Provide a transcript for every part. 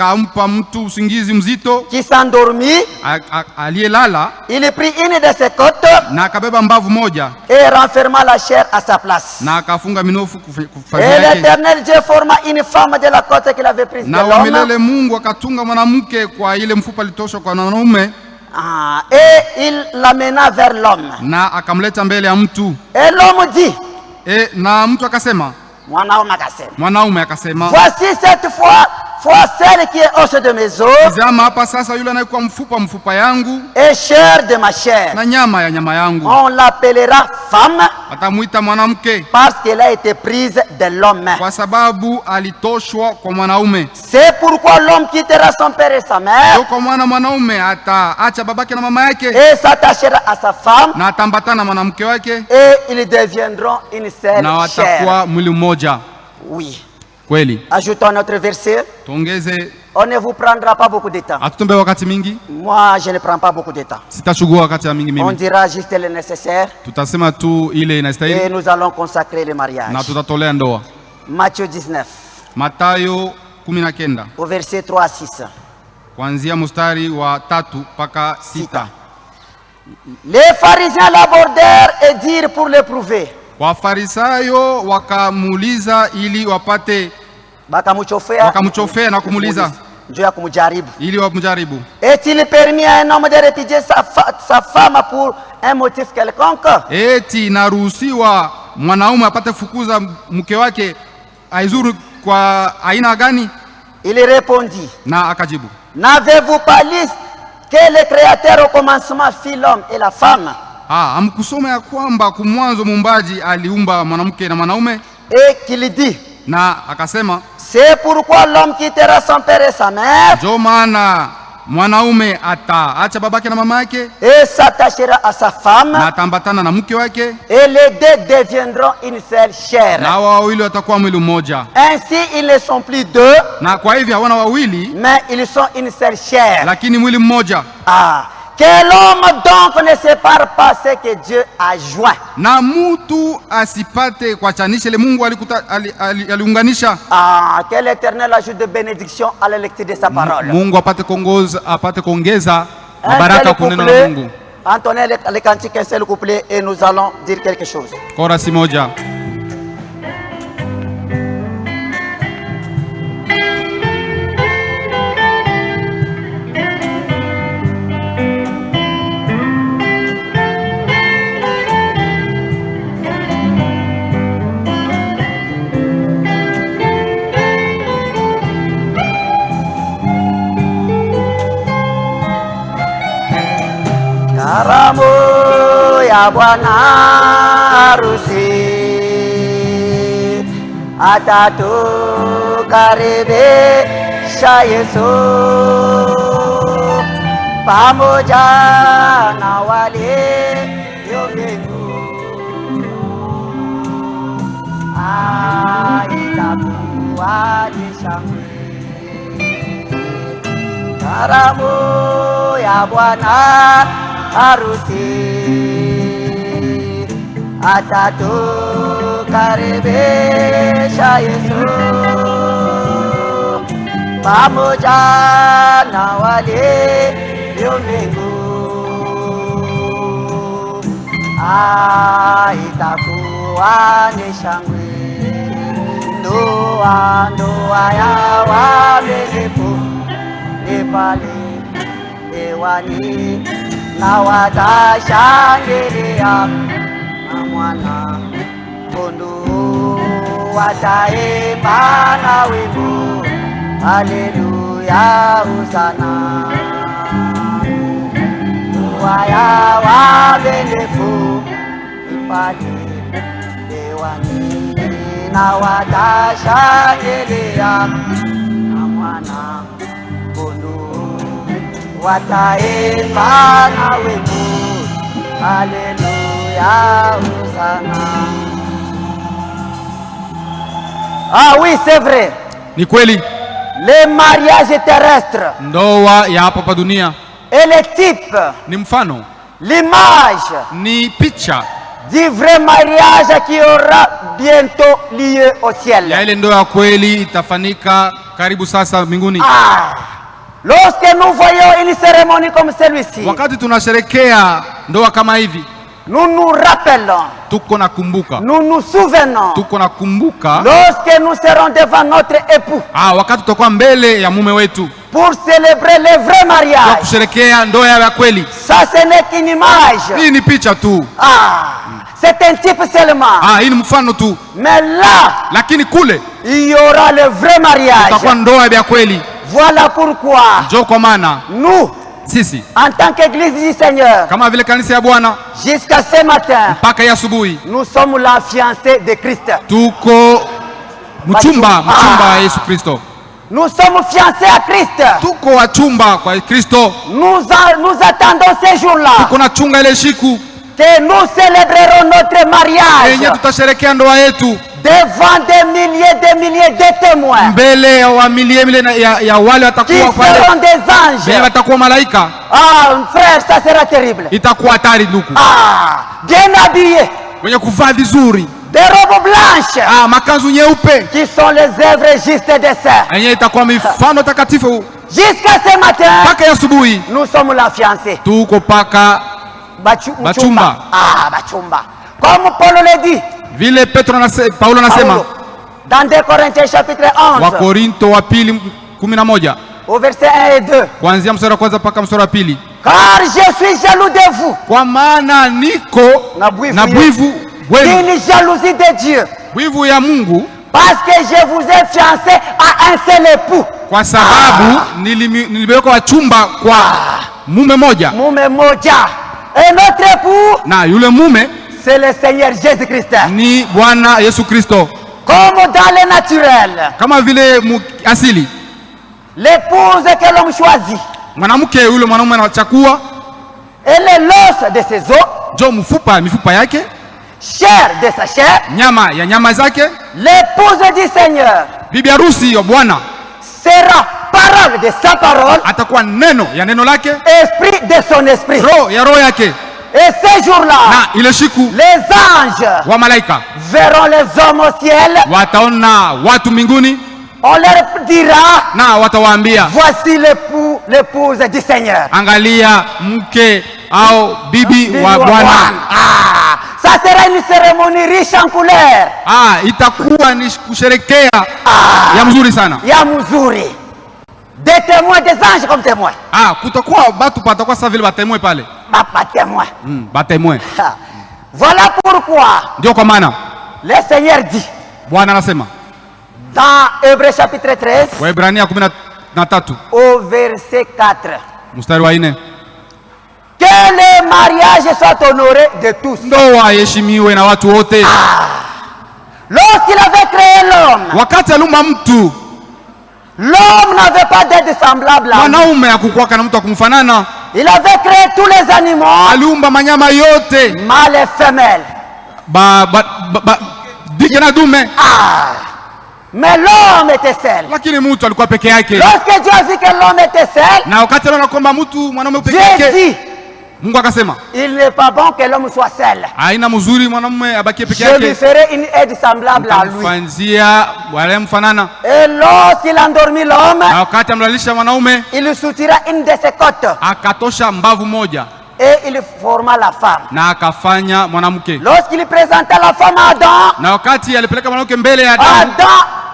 akampa mtu usingizi mzito, qui s'endormit. aliyelala, Il prit une de ses côtes na akabeba mbavu moja et renferma la chair à sa place. na akafunga minofu Et l'Éternel Dieu forma une femme de la côte qu'il avait prise de na wa l'homme. milele Mungu akatunga mwanamke kwa ile mfupa litosha kwa mwanaume, et il l'amena vers l'homme. na akamleta mbele ya mtu. Et l'homme dit, Na mtu akasema, mwanaume akasema, voici cette fois celle qui est os de mes os, tazama hapa sasa yule anayekuwa mfupa yangu et chair de ma chair. na nyama ya nyama yangu. On l'appellera femme Atamuita mwanamke parce qu'elle a été prise de l'homme. kwa sababu alitoshwa kwa mwanaume. C'est pourquoi l'homme quittera son père et sa mère, Kwa maana mwanaume ataacha babake na mama yake et s'attachera à sa femme, na atambatana mwanamke wake, et ils deviendront une seule na chair. watakuwa mwili mmoja. Oui. Kweli. Ajoutons notre verset. Tuongeze. On ne vous prendra pas beaucoup de temps. Atutombe wakati mingi. Moi, je ne prends pas beaucoup de temps. Sitachukua wakati mingi mimi. On dira juste le nécessaire. Tutasema tu ile inastahili. Et nous allons consacrer le mariage. Na tutatolea ndoa. Matthieu 19. Mathayo 19. Au verset 3 à 6. Kuanzia mstari wa 3 mpaka 6. Les pharisiens l'abordèrent et dirent pour l'éprouver. Wafarisayo wakamuuliza ili wapate, wakamchofea na kumuuliza ili wamjaribu. Est-il permis à un homme de répudier sa femme pour un motif quelconque? Eti naruhusiwa mwanaume apate fukuza mke wake aizuru kwa aina gani? Il répondit, na akajibu, n'avez-vous pas lu que le Créateur au commencement fit l'homme et la femme? Amkusoma ya kwamba kumwanzo muumbaji aliumba mwanamke na mwanaume? Et qu'il dit, na akasema, c'est pourquoi l'homme quittera son père et sa mère, ndio maana mwanaume ataacha babake na mama yake, et s'attachera à sa femme, na atambatana na mke wake, et les deux deviendront une seule chair. na wawili watakuwa mwili mmoja. Ainsi ils ne sont plus deux, na kwa hivyo hawana wawili, mais ils sont une seule chair. Lakini mwili mmoja. Que l'homme donc ne sépare pas ce que Dieu a joint. Na mutu asipate kuachanisha ile Mungu aliunganisha. Que l'Éternel ajoute de bénédiction à la lecture de sa parole. Mungu apate kuongeza baraka kwa neno la Mungu. Entonnez le cantique un seul couplet et nous allons dire quelque chose. Korasi moja. Karamu ya bwana harusi atatukaribisha Yesu pamoja na walio mbinguni. Itakuwa ni shangwe. Karamu ya bwana harusi atatukaribisha Yesu pamoja na walio mbinguni. Itakuwa ni shangwe. Ndoa ya waaminifu ni pale hewani, na watashangilia na mwana kondoo, wataimba na wimbo haleluya hosana. Ndoa ya waaminifu ipate hewani, na watashangilia na mwana kondoo, wataimba na wimbo haleluya hosana. Oui, c'est vrai. Ni kweli. Le mariage terrestre, ndoa ya hapa dunia, et le type, ni mfano, l'image ni picha du vrai mariage qui aura bientôt lieu au ciel. Ya ile ndoa ya kweli itafanyika karibu sasa mbinguni. Lorsque nous voyons une cérémonie comme celui-ci, Wakati tunasherekea ndoa kama hivi, nous nous rappelons, tuko nakumbuka, nous nous souvenons, tuko nakumbuka lorsque nous serons devant notre époux wakati tutakuwa mbele ya mume wetu pour célébrer le vrai kwa mariage. kusherekea ndoa ya kweli. Ça, ce n'est qu'une image. Hii ni picha tu, C'est un type seulement. hii ni mfano tu, Mais là, lakini kule il y aura le vrai mariage. tutakuwa ndoa ya kweli. Voilà pourquoi Njoo kwa maana nous, sisi en tant qu'Église du Seigneur, kama vile kanisa ya Bwana jusqu'à ce matin, mpaka ya asubuhi nous sommes la fiancée de Christ. tuko mchumba wa Yesu Kristo. Nous sommes fiancés à Christ. Tuko wachumba kwa Kristo. Nous attendons ces jours-là Tuko na chunga ile siku que nous célébrerons notre mariage yenye tutasherekea ndoa yetu devant des milliers de témoins. mbele ya mamilioni ya wale Qui watakuwa pale, seront des wenye anges. watakuwa malaika. Frère, ça sera terrible. Itakuwa hatari ndugu, Bien habillés, wenye kuvaa vizuri, des robes blanches, makanzu nyeupe qui sont les œuvres justes des saints. yenye itakuwa mifano takatifu. Jusqu'à ce matin, Mpaka ya asubuhi nous sommes la fiancée. tuko paka Bachumba. Bachumba. Comme Paul le dit, vile Paulo anasema dans 2 Corinthiens chapitre 11, Wakorinto wa pili 11 au verset 1 et 2. kuanzia mstari wa kwanza mpaka mstari wa pili. Car je suis jaloux de vous. Kwa maana niko na bwivu wenu, D'une jalousie de Dieu. bwivu ya Mungu, Parce que je vous ai fiancé à un seul époux. kwa sababu niliweka wachumba kwa mume moja, Mume moja. Et notre époux, na yule mume c'est le Seigneur Jésus-Christ. ni Bwana Yesu Kristo. Comme dans le naturel, Kama vile asili, l'épouse que l'homme choisit, mwanamke yule mwanamume anachakua, elle est l'os de ses os, jo mifupa yake, chair de sa chair, nyama ya nyama zake. l'épouse du Seigneur Bibi harusi ya Bwana sera parole de sa parole, atakuwa neno ya neno lake, esprit de son esprit. roho ya roho yake. Et ces jours-là, Na ile siku les anges wa malaika verront les hommes au ciel. wataona watu mbinguni, On leur dira, na watawaambia, voici l'épouse du Seigneur. angalia mke au bibi wa Bwana. Ça sera une cérémonie riche en couleurs. Itakuwa ni kusherekea ya mzuri sana. Ya mzuri. Des témoins, des anges comme témoins. Kutakuwa batu patakuwa sasa vile batemwe pale. Pas témoins. Batemwe. Voilà pourquoi Ndio kwa maana le Seigneur dit Bwana anasema dans Hébreux chapitre 13 Waebrania 13 au verset 4 mstari wa 4, que le mariage soit honoré de tous. ndoa heshimiwe na watu wote. Lorsqu'il avait créé l'homme, Wakati aliumba mtu, l'homme n'avait pas d'être semblable à lui. mwanaume hakukuwa na mtu akumfanana. Il avait créé tous les animaux, Aliumba manyama yote, mâles et femelles. dike na dume. Mais l'homme était seul. Lakini mtu alikuwa peke yake. Lorsque Dieu a vu que l'homme était seul, Na wakati aliona kwamba mtu mwanaume peke Dieu yake, dit, Mungu akasema il n'est pas bon que l'homme soit seul. haina mzuri mwanamume abakie peke Je lui yake, ferai une aide semblable à lui. fanzia wale mfanana. Et lorsqu'il endormit l'homme, Na wakati amlalisha mwanaume, il soutira une de ses côtes akatosha mbavu moja et il forma la femme. na akafanya mwanamke. Lorsqu'il présenta la femme à Adam, Na wakati alipeleka mwanamke mbele ya Adamu, Adam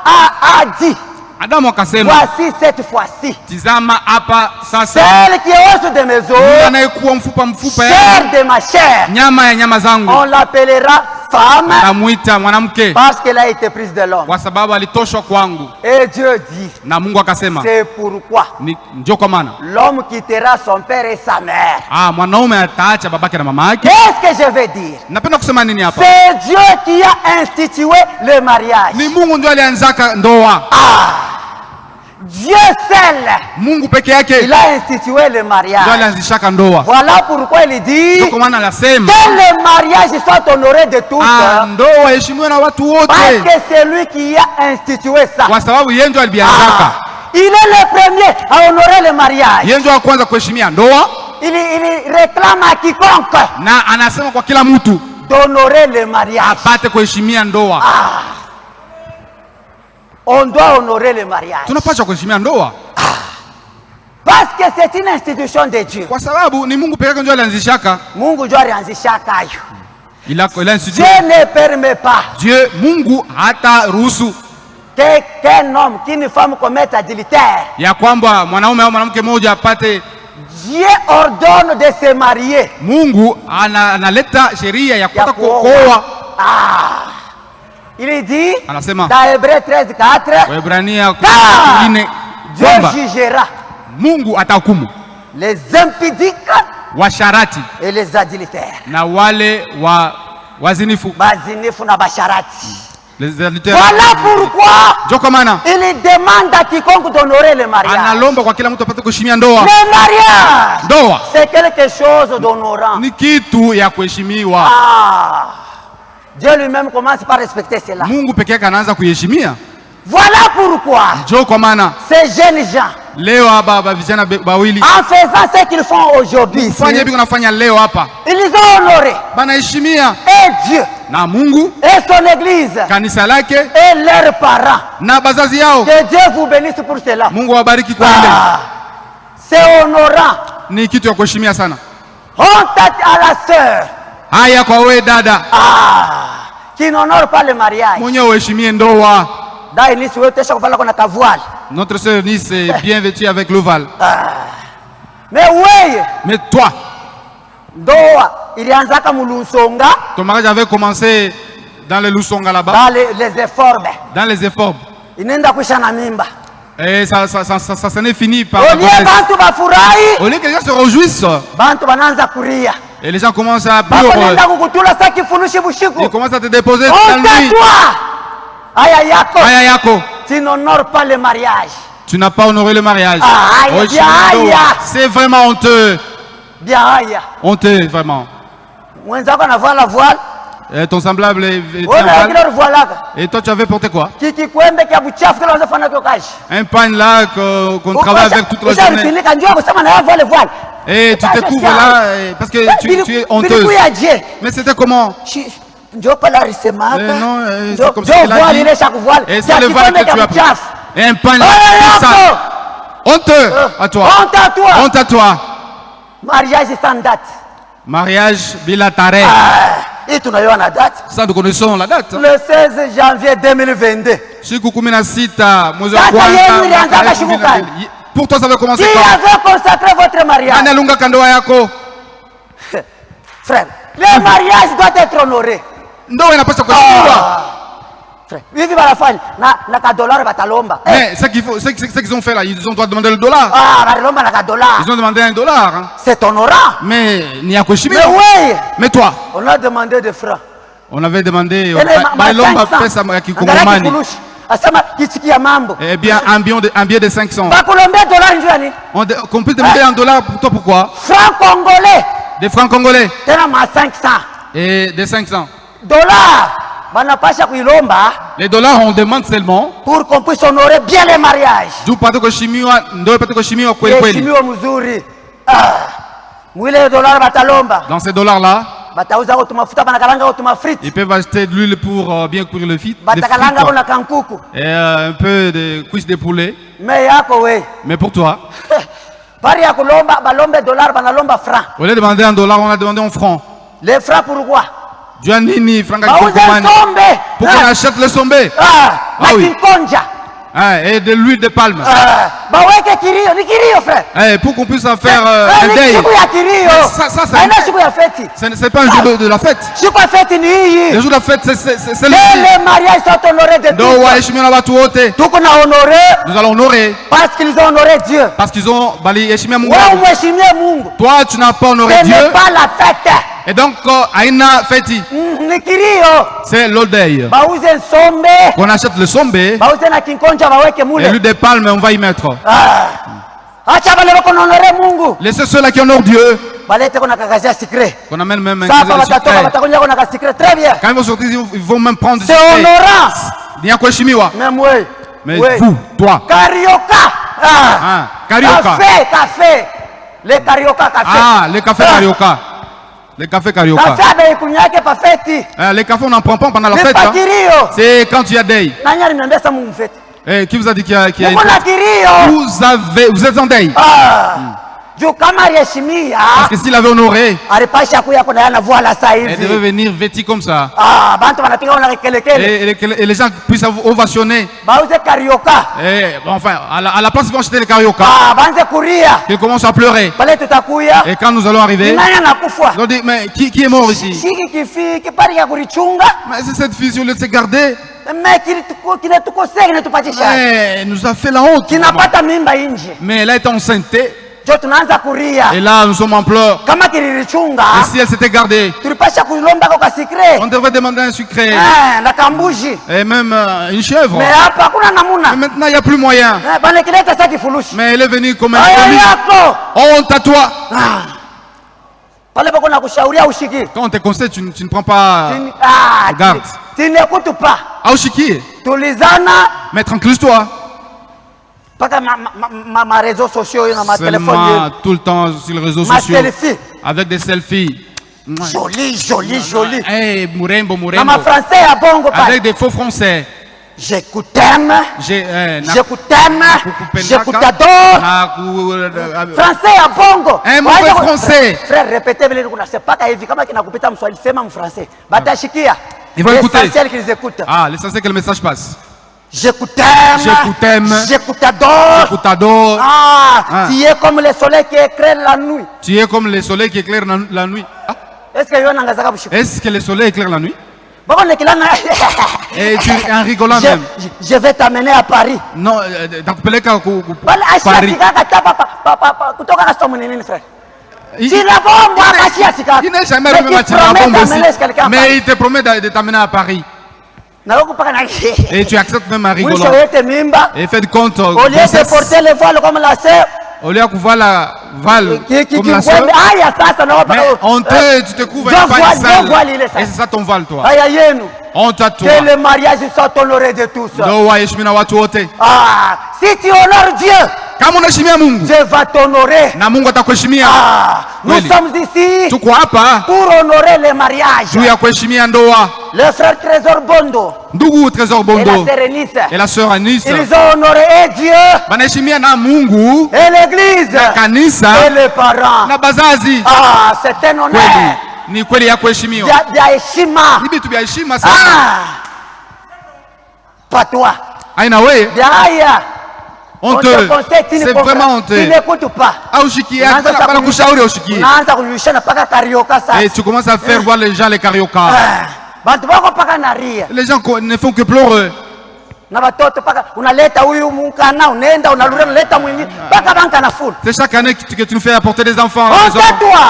a dit, Adamu akasema, voici cette fois-ci, tizama hapa sasa, celle qui est os de mes os, anayekuwa mfupa ya chair de ma chair, nyama ya nyama zangu, on l'appellera femme namuita mwanamke parce qu'elle a été prise de l'homme. kwa sababu alitoshwa kwangu. Et Dieu dit, Na Mungu akasema, c'est pourquoi ndio kwa maana l'homme quittera son père et sa mère. mwanaume ataacha babake na mama yake. Qu'est-ce que je veux dire? Napenda kusema nini hapa? C'est Dieu qui a institué le mariage. Ni Mungu ndio alianzaka ndoa. Dieu seul, Mungu peke yake il a institué le ndio mariage. alianzishaka ndoa. Voilà pourquoi il dit Ndio kwa maana anasema que le mariage soit honoré de tous. ndoa heshimiwe na watu Parce wote, que c'est lui qui a institué ça. kwa sababu yeye ndio alianzaka. Il est le premier à honorer le mariage. Yeye ndio wa kwanza kuheshimia ndoa, Il réclame à quiconque na anasema kwa kila mtu d'honorer le mariage. apate kuheshimia ndoa. On doit honorer le mariage. Tunapaswa kuheshimia ndoa Parce que c'est une institution de Dieu. kwa sababu ni Mungu pekee yake ndiye alianzishaka. Mungu ndio alianzishaka hayo. Il a institué. Dieu ne permet pas Dieu, Mungu hata ruhusu qu'un homme, qu'une femme commette adultère. ya kwamba mwanaume au mwanamke mmoja apate. Dieu ordonne de se marier. Mungu analeta sheria ya kupata kuoa. kuoa. Il dit Anasema dans Hébreux 13:4, Waebrania car 14:4 Dieu kwamba jugera Mungu atahukumu les impudiques washarati et les adultères. na wale wazinifu. Bazinifu na basharati. Les adultères. Voilà pourquoi Joko maana il demande à quiconque d'honorer le mariage. analomba kwa kila mtu apate kuheshimia ndoa. Le mariage, Ndoa c'est quelque chose d'honorant. ni kitu ya kuheshimiwa. Dieu lui-même commence par respecter cela. Mungu pekee yake anaanza kuiheshimia. Voilà pourquoi Joko maana ces jeunes gens, leo hapa vijana bawili en faisant ce qu'ils font aujourd'hui, fanya hivi kunafanya leo hapa ils ont honoré banaheshimia et Dieu na Mungu, et son église kanisa lake et leurs parents. na bazazi yao. Que Dieu vous bénisse pour cela. Mungu awabariki kwa ile. C'est honorant. Ni kitu ya kuheshimia sana. Honte à la sœur Haya kwa wewe dada qui n'honore pas le mariage. mwenyewe uheshimie ndoa. Dai nisi wewe tesha kuvala kuna kavoile. Notre sœur Nice est bien vêtue avec l'ovale. Mais oui, Mais toi, ndoa ilianzaka mulusonga ton mariage avait commencé dans les Lusonga là-bas, dans les efforts. dans les efforts. Inaenda kuisha na mimba. Et ça s'en est fini par Olie bantu bafurahi, Au lieu que les gens se réjouissent, bantu banaanza kuria. et les gens commencent à pleurer. Bakonenda kukutula saki funushi bushiku. Ils commencent à te déposer dans la nuit. Honte-toi. Aya yako. Aya yako, Tu n'honores pas le mariage. tu n'as pas honoré le mariage. Aïe, Oheshimie aïe, ndoa. aïe. C'est vraiment honteux. Bien aya. Honteux, vraiment. Mwenzako anavaa la voile. Et ton semblable est Wewe un lakini ulivoilaka. Et toi, tu avais porté quoi? Kikikwembe kia buchafu kile unazofanya kwa kazi. Un pain là qu'on travaille avec toute la journée. Usharifinika njoo kusema na wewe le voile. Et tu te couvres là parce que tu es honteuse. Bilikuya je. Mais c'était comment? Njoo pala alisemaka. Non, c'est comme ça qu'il a voile dit. ile chaque voile. Et c'est le voile que tu as pris. Et un pain là, Aya sale. yako. Honteux à toi. Honte à toi. Honte à toi. Mariage sans date. Mariage bilatéral. Hii tunaiona date. Ça, nous connaissons la date. Le 16 janvier 2022. Siku 16 mwezi wa Sasa kwanza yenu ilianza mwaka siku 2022. gani? Pour toi, ça va commencer Qui quand? avait consacré votre mariage? Nani alunga kandoa yako? Frère, le mariage doit être honoré. Ndoa inapaswa kuheshimiwa. Frère, hivi wanafanya na kadolari batalomba. Mais ce qu'ils ont fait là, ils ont droit de demander le dollar. Balomba na kadolari. Ils ont demandé $1. Hein. C'est honorant. Mais ni ya kuheshimiwa. Mais oui, Mais toi, on a demandé des francs. on avait demandé Balomba pesa ya kikongomani. Asema kitikia mambo. Eh bien, un billet de 500. Bakulombe dolari njoo nini? Qu'on peut demander $1 pour toi, pourquoi? Francs congolais. Des francs congolais. Tena ma 500. Et des 500. Dollars. Banapasha kuilomba Les dollars, on demande seulement. pour qu'on puisse honorer bien le mariage. Juu pate kuheshimiwa, ndio pate kuheshimiwa kweli kweli. Heshimiwa mzuri. Mwile dollar batalomba. Dans ces dollars-là, Batauza ko tumafuta banakalanga ko tumafriti. ils peuvent acheter de l'huile pour bien cuire le frites. Batakalanga ko na kankuku. Et un peu de cuisses de poulet. Mais yako we. Mais pour toi, Pari ya kulomba balombe dollar banalomba franc. au lieu de demander $1, on a demandé en francs. Les francs pourquoi? Giannini, franga Bauze kikongomani. sombe. Pour qu'on achète le sombe. Na oui. kinkonja. Et de l'huile de palme. Baweke kirio, ni kirio frère. Pour qu'on puisse en faire un Ni deuil. siku ya kirio. Ça, c'est Haina siku ya feti. c'est pas un jour de la fête. Siku ya feti ni hii. Le jour de la fête, c'est le Les mariages sont honorés de Ndio tous. waheshimiwa na watu wote. Tuko na honoré Nous allons honorer parce qu'ils ont honoré Dieu. parce qu'ils ont baliheshimia Mungu. Wewe umheshimie Mungu. Toi, tu n'as pas honoré Ce Dieu. n'est pas la fête. Et donc, haina feti. Ni kirio. C'est l'odeuil. Bauze sombe. On achète le sombe et Bauze na kinkonja baweke mule. l'huile de palme, on va y mettre. Acha bale bako honoré Mungu. Laissez ceux-là qui honorent Dieu. Balete kuna kakazia secret. Qu'on amène même un Sasa cadeau de watatoka secret. watakuja kuna ka secret très bien. Quand ils vont sortir, ils vont même prendre du C'est secret. honorant. Ni ya kuheshimiwa. Même oui. Mais Oui. vous, toi. Carioca. Carioca. Café. Le carioca café. Le café carioca. Le café carioca. Café abeikunyake pa feti. Les cafés, on n'en prend pas pendant la Ni fête. pa Hein. kirio. C'est quand il y a deuil. Nani aliniambia sa Mungu feti? Qui vous a dit qu'il y a Mungu na kirio. vous êtes en deuil. Juu kama aliheshimia Parce que s'il avait honoré, alipasha kuya kuna yana voila saa elle devait hivi. venir vêtie comme ça. Bantu wanapiga una kelekele. Et les gens puissent ovationner. Bauze karioka. Et, bon, enfin, à la place, ils vont acheter les carioca. Banze kuria. Ils commencent à pleurer. Pale tutakuya. Et quand nous allons arriver, Nani anakufa? ils ont dit, mais qui est mort ici? Shiki kifi kipari ya kurichunga. Mais c'est cette fille, au lieu de se garder, Mais kinatukosea kinatupatisha. elle nous a fait la honte. Kinapata mimba nje. Mais elle a été enceinte. Jo tunaanza kuria. Et là, nous sommes en pleurs. Kama kililichunga. Et si elle s'était gardée, Tulipasha kulomba kwa secret. on devrait demander un sucré. Na kambuji. Et même une chèvre. Mais hapa hakuna namuna. Mais maintenant, il n'y a plus moyen. Bana kileta sasa kifurushi. Mais elle est venue comme un Aya colis. yako. Honte à toi. Pale bako na kushauria ushiki. Quand on te conseille, tu ne prends pas garde. Tinekutu pa. Aouchiki, Tulizana mais tranquille-toi. paka ma réseaux sociaux na ma téléphone. Seulement tout le temps sur les réseaux Ma sociaux. selfie. Avec des selfies. Joli. Hey, Mourembo. Na ma français ya bongo pa. Avec des faux français. Je t'aime. Je t'adore. Français ya bongo. Un mauvais français. Frère, répétez vile kuna sepaka hivi kama kinakupita mswahili sema mfrançais. Batashikia. Ils vont écouter. L'essentiel qu'ils écoutent. L'essentiel que le message passe. Je t'aime. Je t'adore. Tu es comme le soleil qui éclaire la nuit. Tu es comme le soleil qui éclaire la nuit. Est-ce que yona ngazaka bushika? Est-ce que le soleil éclaire la nuit? Et tu en rigolant même. Je vais t'amener à Paris. Non, nakupeleka Paris. Il n'est jamais venu à mais il te promet de t'amener à Paris. Et tu acceptes même un rigolant. Et fais de compte. Au lieu de porter le voile comme la sœur. Au lieu de voir la voile comme la sœur. Mais honteux, tu te couvres avec pas sale. Et c'est ça ton voile, toi. Honte à toi. Que le mariage soit honoré de tous. Si tu honores Dieu, Dieu va t'honorer. Nous sommes ici pour honorer le mariage. Le frère Trésor Bondo et la sœur Anis, ils ont honoré Dieu et l'église et les parents. C'est un honneur. Ni kweli ya kuheshimiwa. Ya heshima. Ni vitu vya heshima sana. Patwa. Aina wewe. Haya. Honteux. C'est vraiment honteux. Tu n'écoutes pas. Aushikie, bana kushauri aushikie. Unaanza kunyushana paka karioka sasa. Et tu commences à faire voir les gens les carioca. Bantu bako paka naria. Les gens ne font que pleurer. Na watoto paka unaleta huyu mukana unaenda unarudi unaleta mwingine paka banka na full. C'est chaque année que tu nous fais apporter des enfants. Toi.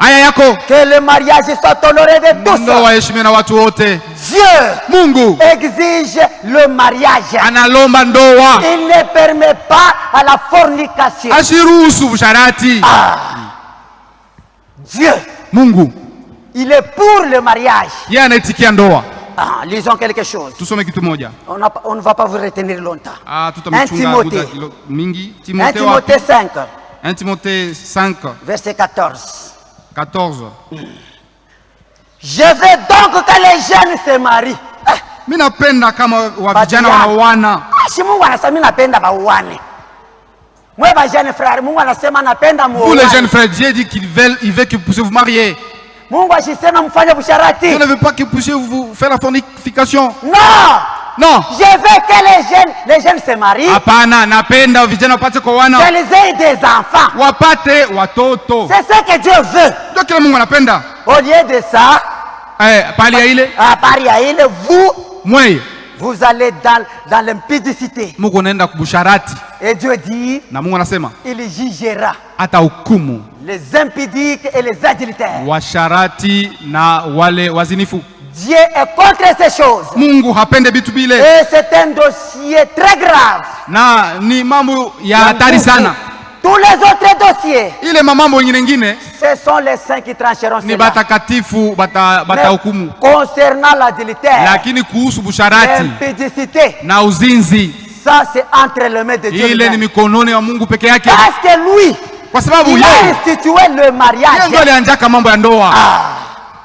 Aya yako. Que le mariage soit honoré de tous. Ndio waheshimiwe na watu wote. Dieu Mungu exige le mariage. Analomba ndoa. Il ne permet pas à la fornication. Ashiruhusu usharati. Dieu. Mungu. Il est pour le mariage. Yeye anaitikia ndoa. Lisons quelque chose. Tusome kitu moja. On ne va pas vous retenir longtemps. 1 Timothée 5. 1 Timothée 5. Verset 14. 14. Je veux donc que les jeunes se marient. Mimi napenda kama vijana wanaoana. Si Mungu anasema mimi napenda bauane. Moi ba jeune frère, Mungu anasema napenda muoane. Vous les jeunes frères, Dieu dit qu'il veut que vous puissiez vous marier. Mungu asisema mfanye busharati. Dieu ne veut pas que vous puissiez vous faire la fornication. Non. Je veux que les jeunes se marient. Hapana, napenda vijana wapate kuoana. Qu'ils aient des enfants. Wapate watoto. C'est ce que Dieu veut. Ndio kile Mungu anapenda. Au lieu de ça, pali ya ile, vous allez dans l'impudicité. Mungu anaenda kubusharati. Et Dieu dit, na Mungu anasema, il jugera atahukumu les impudiques et les adultères. Washarati na wale wazinifu. Dieu est contre ces choses. Mungu hapende bitu bile. Et c'est un dossier très grave. Na ni mambo ya hatari sana. Tous les autres dossiers, ile mambo nyingine, ce sont les saints qui trancheront ni batakatifu batahukumu. Concernant l'adultère, lakini kuhusu busharati, l'impudicité, na uzinzi, ça c'est entre les mains de Dieu. Ile ni mikononi wa Mungu peke yake. Parce que lui, Kwa sababu il a institué le mariage. Yeye ndiye alianzaka mambo ya ndoa.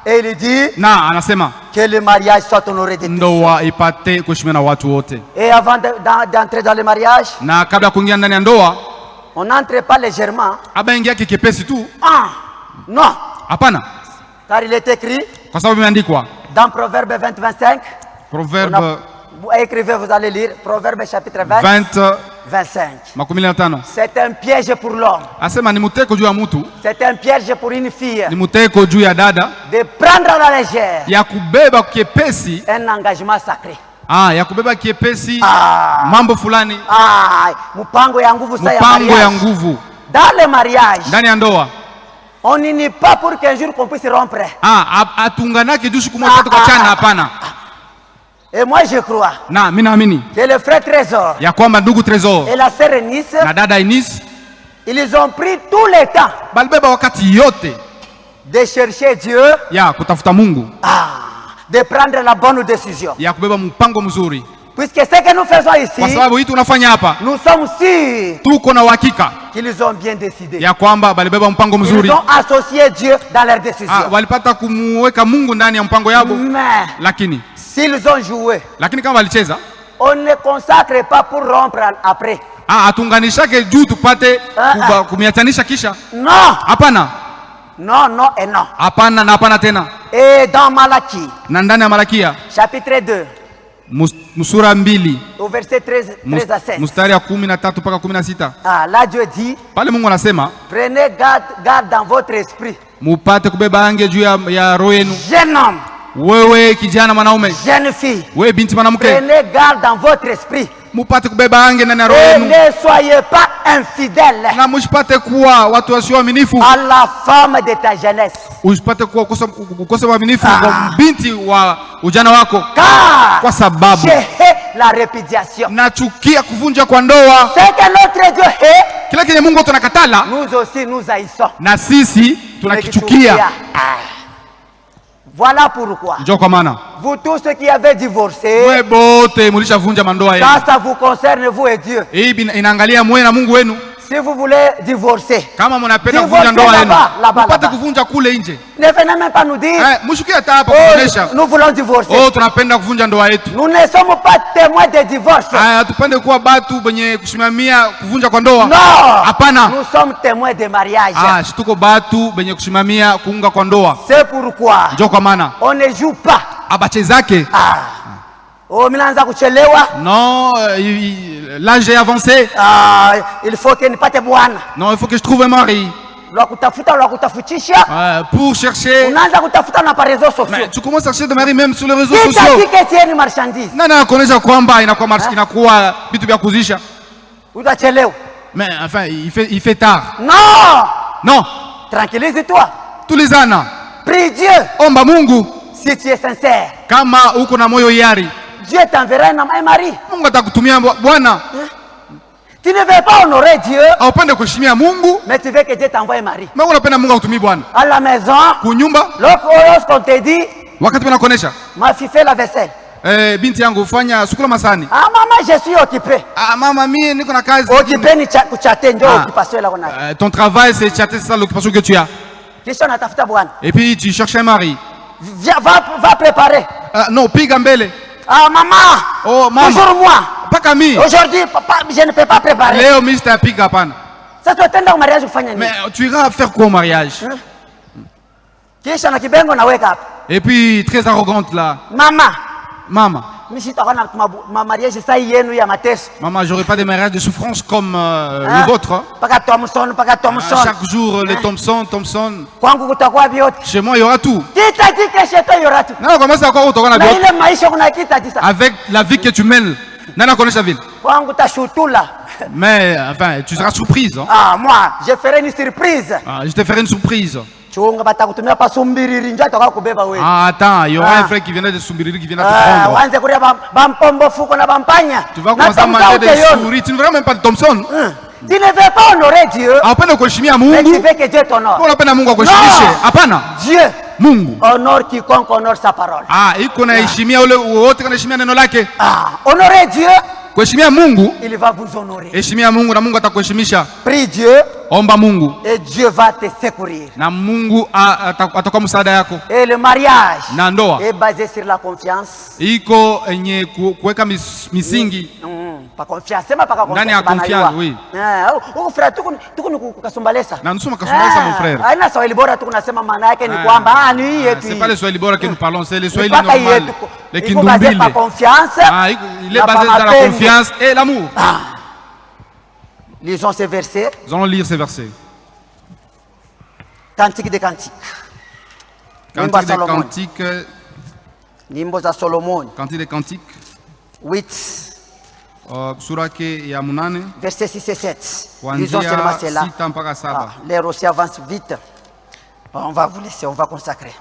Et il dit na anasema que le mariage soit honoré de tous. Ndoa ipate kuheshimiwa na watu wote. Et avant d'entrer dans le mariage, na kabla kuingia ndani ya ndoa, on n'entre pas légèrement. Aba ingia kikepesi tu. Non. Hapana. Car il est écrit kwa sababu imeandikwa dans Proverbe 20-25. Proverbe, vous écrivez, vous allez lire Proverbe chapitre 25. C'est un piège pour l'homme. Asema ni muteko juu ya mtu. C'est un piège pour une fille. Ni muteko juu ya dada. De prendre à la légère. Ya kubeba kiepesi. Un engagement sacré. Ya kubeba kiepesi mambo fulani. Mpango ya nguvu sa ya mariage. Mpango ya nguvu. Dans le mariage. Ndani ya ndoa. On n'y pas pour qu'un jour qu'on puisse rompre. Atunganake juu siku moja tukachana, hapana. Et moi je crois. Na mimi naamini. Que le frère Trésor. Ya kwamba ndugu Trésor. Et la sœur Eunice. Na dada Eunice. Ils ont pris tout le temps. Balibeba wakati yote. De chercher Dieu. Ya kutafuta Mungu. De prendre la bonne décision. Ya kubeba mpango mzuri. Puisque ce que nous faisons ici. Kwa sababu hii tunafanya hapa. Nous sommes sûrs. Tuko na uhakika. Qu'ils ont bien décidé. Ya kwamba balibeba mpango mzuri. Ils ont associé Dieu dans leur décision. Walipata kumuweka Mungu ndani ya mpango yao. Lakini s'ils ont joué. Lakini kama walicheza. On ne consacre pas pour rompre après. Atunganishake juu tupate kumiatanisha kisha. Non. Hapana. Non, non et non. Hapana na hapana tena. Et dans Malaki. Na ndani ya Malakia. Chapitre 2. Sura 2. Au verset 13 à 16. Mstari ya 13 mpaka 16. Là Dieu dit. Pale Mungu anasema. Prenez garde dans votre esprit. Mupate kubeba ange juu ya roho yenu. Jeune homme. Wewe kijana mwanaume. Jeune fille. Wewe binti mwanamke. Prenez garde dans votre esprit. Mupate kubeba ange ndani ya roho yenu. Ne soyez pas infidèles. Na msipate kuwa watu wasio waaminifu. À la femme de ta jeunesse. Usipate kuwa kukosa waaminifu kwa binti wa ujana wako. Kwa sababu la répudiation. Nachukia kuvunja kwa ndoa. C'est que notre Dieu est. Kila kenye Mungu tunakatala. Nous aussi nous haïssons. Na sisi tunakichukia. Voilà pourquoi. Njoo kwa maana. Vous tous ceux qui avez divorcé. Wewe bote mulishavunja mandoa yenu. Ça vous concerne vous et Dieu. Hii inaangalia mwe na Mungu wenu. Si vous voulez divorcer. Kama mnapenda kuvunja ndoa yenu. Mpate kuvunja kule nje. Ne venez même pas nous dire. Mshukie hata hapa kuonesha. Nous voulons divorcer. Tunapenda kuvunja ndoa yetu. Nous ne sommes pas témoins de divorce. Tupende kuwa batu benye kusimamia kuvunja kwa ndoa. Non. Hapana. Nous sommes témoins de mariage. Tuko batu benye kusimamia kuunga kwa ndoa. C'est pourquoi. Njoo kwa maana. On ne joue pas. Abachezake. Minaanza kuchelewa. Non, l'âge est avancé. Il faut que nipate bwana. Non, il faut que je trouve un mari. Pour chercher. Unaanza kutafuta na par réseaux sociaux. Mais tu commences à chercher des maris même sur les réseaux sociaux. Ni marchandise. Nana konesha kwamba inakuwa vitu vya kuzisha. Utachelewa. Mais enfin, il fait tard. Non. Non. Tranquillise-toi. Tulizana. Prie Dieu. Omba Mungu. Si tu es sincère. Kama uko na moyo yari. Dieu t'enverra un mari. Mungu atakutumia bwana. Tu ne veux pas honorer Dieu. Haupende kuheshimia Mungu. Mais tu veux que Dieu t'envoie un mari. Mais unapenda Mungu akutumie bwana. À la maison. Kunyumba. Lorsqu'on te dit. Wakati wanakuonesha. Ma fille fait la vaisselle. Binti yangu fanya sukula masani. Mama je suis occupé. Mama mie niko na kazi. Occupé ni kuchatter ndio occupation la kona. Ton travail c'est chatter, c'est ça l'occupation que tu as. Kisha natafuta bwana. Et puis tu cherches un mari. Viens, va préparer. Non, piga mbele. Maman. Oh, maman. Toujours moi. Paka mi. Aujourd'hui, papa, je ne peux pas préparer. Leo mimi sitapiga hapana. Sasa tunaenda au mariage kufanya nini? Mais tu iras faire quoi au mariage? Kisha na kibengo naweka hapa. Et puis très arrogante là. Maman. Mimi sitaona ma mariage sasa yenu ya mateso. Maman, j'aurai pas de mariage de souffrance comme le vôtre. Paka Thompson. Chaque jour les Thompson. Kwangu kutakuwa vyote. Chez moi il y aura tout. Kita que chez toi il y aura tout. Non, comment ça encore utakuwa na vyote? Na ile maisha kuna kita tisa. Avec la vie que tu mènes. Nana connaît sa ville. Kwangu tashutula. Mais enfin, tu seras surprise. Moi, je ferai une surprise. Je te ferai une surprise. Attends, il y aura un frère qui viendra de Sumbiriri qui viendra te prendre. Tu vas commencer à manger des souris. Tu ne verras même pas de Thompson. Tu ne veux pas honorer Dieu. Mais tu veux que Dieu t'honore. Non. Dieu honore quiconque honore sa parole. Honorer Dieu. Il va vous honorer. Prie Dieu. Omba Mungu. Et Dieu va te secourir. Na Mungu atakuwa msaada yako. Et le mariage na ndoa est basé sur la confiance. Iko yenye kuweka misingi. Pas confiance, c'est pas confiance. Ndani ya confiance, oui. Oh frère, tuko kukasombalesa. Na nusoma kasombalesa mon frère. Haina Swahili bora tukunasema maana yake ni kwamba ni yetu. C'est pas le Swahili bora que nous parlons, c'est le Swahili normal. Le kindumbile. Il est basé par confiance. Il est basé dans la confiance et l'amour. Lisons ces versets. Nous allons lire ces versets. Cantique des cantiques. Cantique des cantiques. Nyimbo za Solomon. Cantique des cantiques. 8. Surake ya munane. Versets 6 et 7. Lisons seulement cela. L'air aussi avance vite. On va vous laisser, on va consacrer.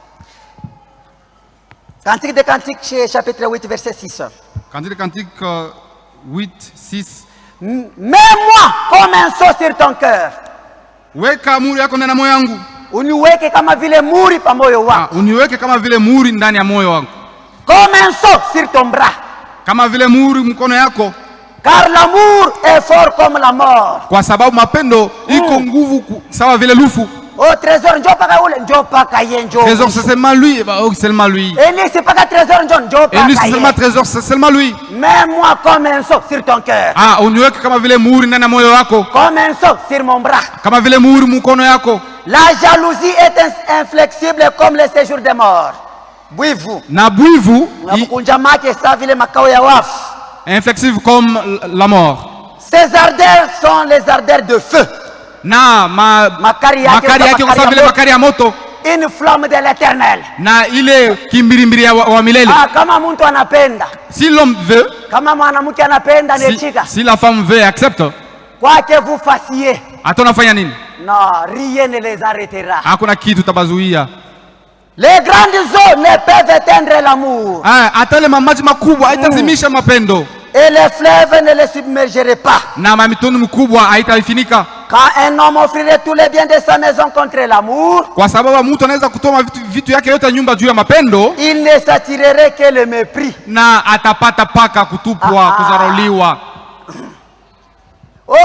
Cantique des cantiques, chapitre 8, verset 6. Cantique des cantiques 8, 6. Mets-moi comme un sceau sur ton cœur. Weka muri yako ndani ya moyo wangu. Uniweke kama vile muri pa moyo wangu. Uniweke kama vile muri ndani ya moyo wangu. Comme un sceau sur ton bras. Kama vile muri mkono yako. Car l'amour est fort comme la mort. Kwa sababu mapendo iko nguvu sawa vile lufu. Oh trésor njoo paka ule njoo paka ye njoo. Trésor c'est seulement lui, c'est seulement lui. Et c'est pas trésor njoo paka. Et c'est seulement trésor, c'est seulement lui. Mets-moi comme un sceau sur ton cœur. Uniweke kama vile muri ndani ya moyo wako. Comme un sceau sur mon bras. Kama vile muri mkono yako. La jalousie est inflexible comme le séjour des morts. Bwivu. Na bwivu nakunjamake sa vile makao ya wafu. Inflexible comme la mort. Ces ardeurs sont les ardeurs de feu. Na makari yake kwa vile makari ya moto. Une flamme de l'éternel. Na ile kimbirimbiri wa milele. Kama mtu anapenda. Si l'homme veut. Kama mwanamke anapenda nechika. Si la femme veut, accepte. Kwake vous fassiez. Atonafanya nini? Non, rien ne les arrêtera. Hakuna kitu tabazuia. Les grandes eaux ne peuvent éteindre l'amour. Hata ile maji makubwa haitazimisha mapendo. Et les fleuves ne les submergeraient pas. Na mamitoni mkubwa haitaifinika. Quand un homme offrirait tous les biens de sa maison contre l'amour, kwa sababu mtu anaweza kutoa vitu yake yote nyumba juu ya mapendo, il ne s'attirerait que le mépris. Na atapata paka kutupwa, kuzarauliwa. Oh,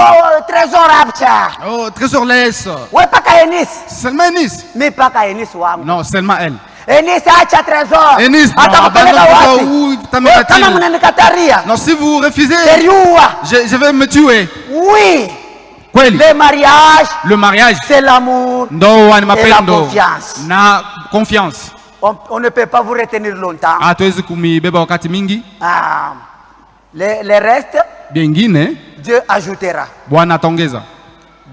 trésor abcha. Oh, trésor laisse. Ouais, paka Enis. Seulement Enis. Mais paka Enis wangu. Non, seulement elle. Enis acha trésor. Enis, non, si vous refusez, je vais me tuer. Oui. Kweli. Le mariage, c'est l'amour et la confiance. Na confiance. On ne peut pas vous retenir longtemps. Hatuwezi kumibeba wakati mingi. Les restes, bingine Dieu ajoutera. Bwana atongeza.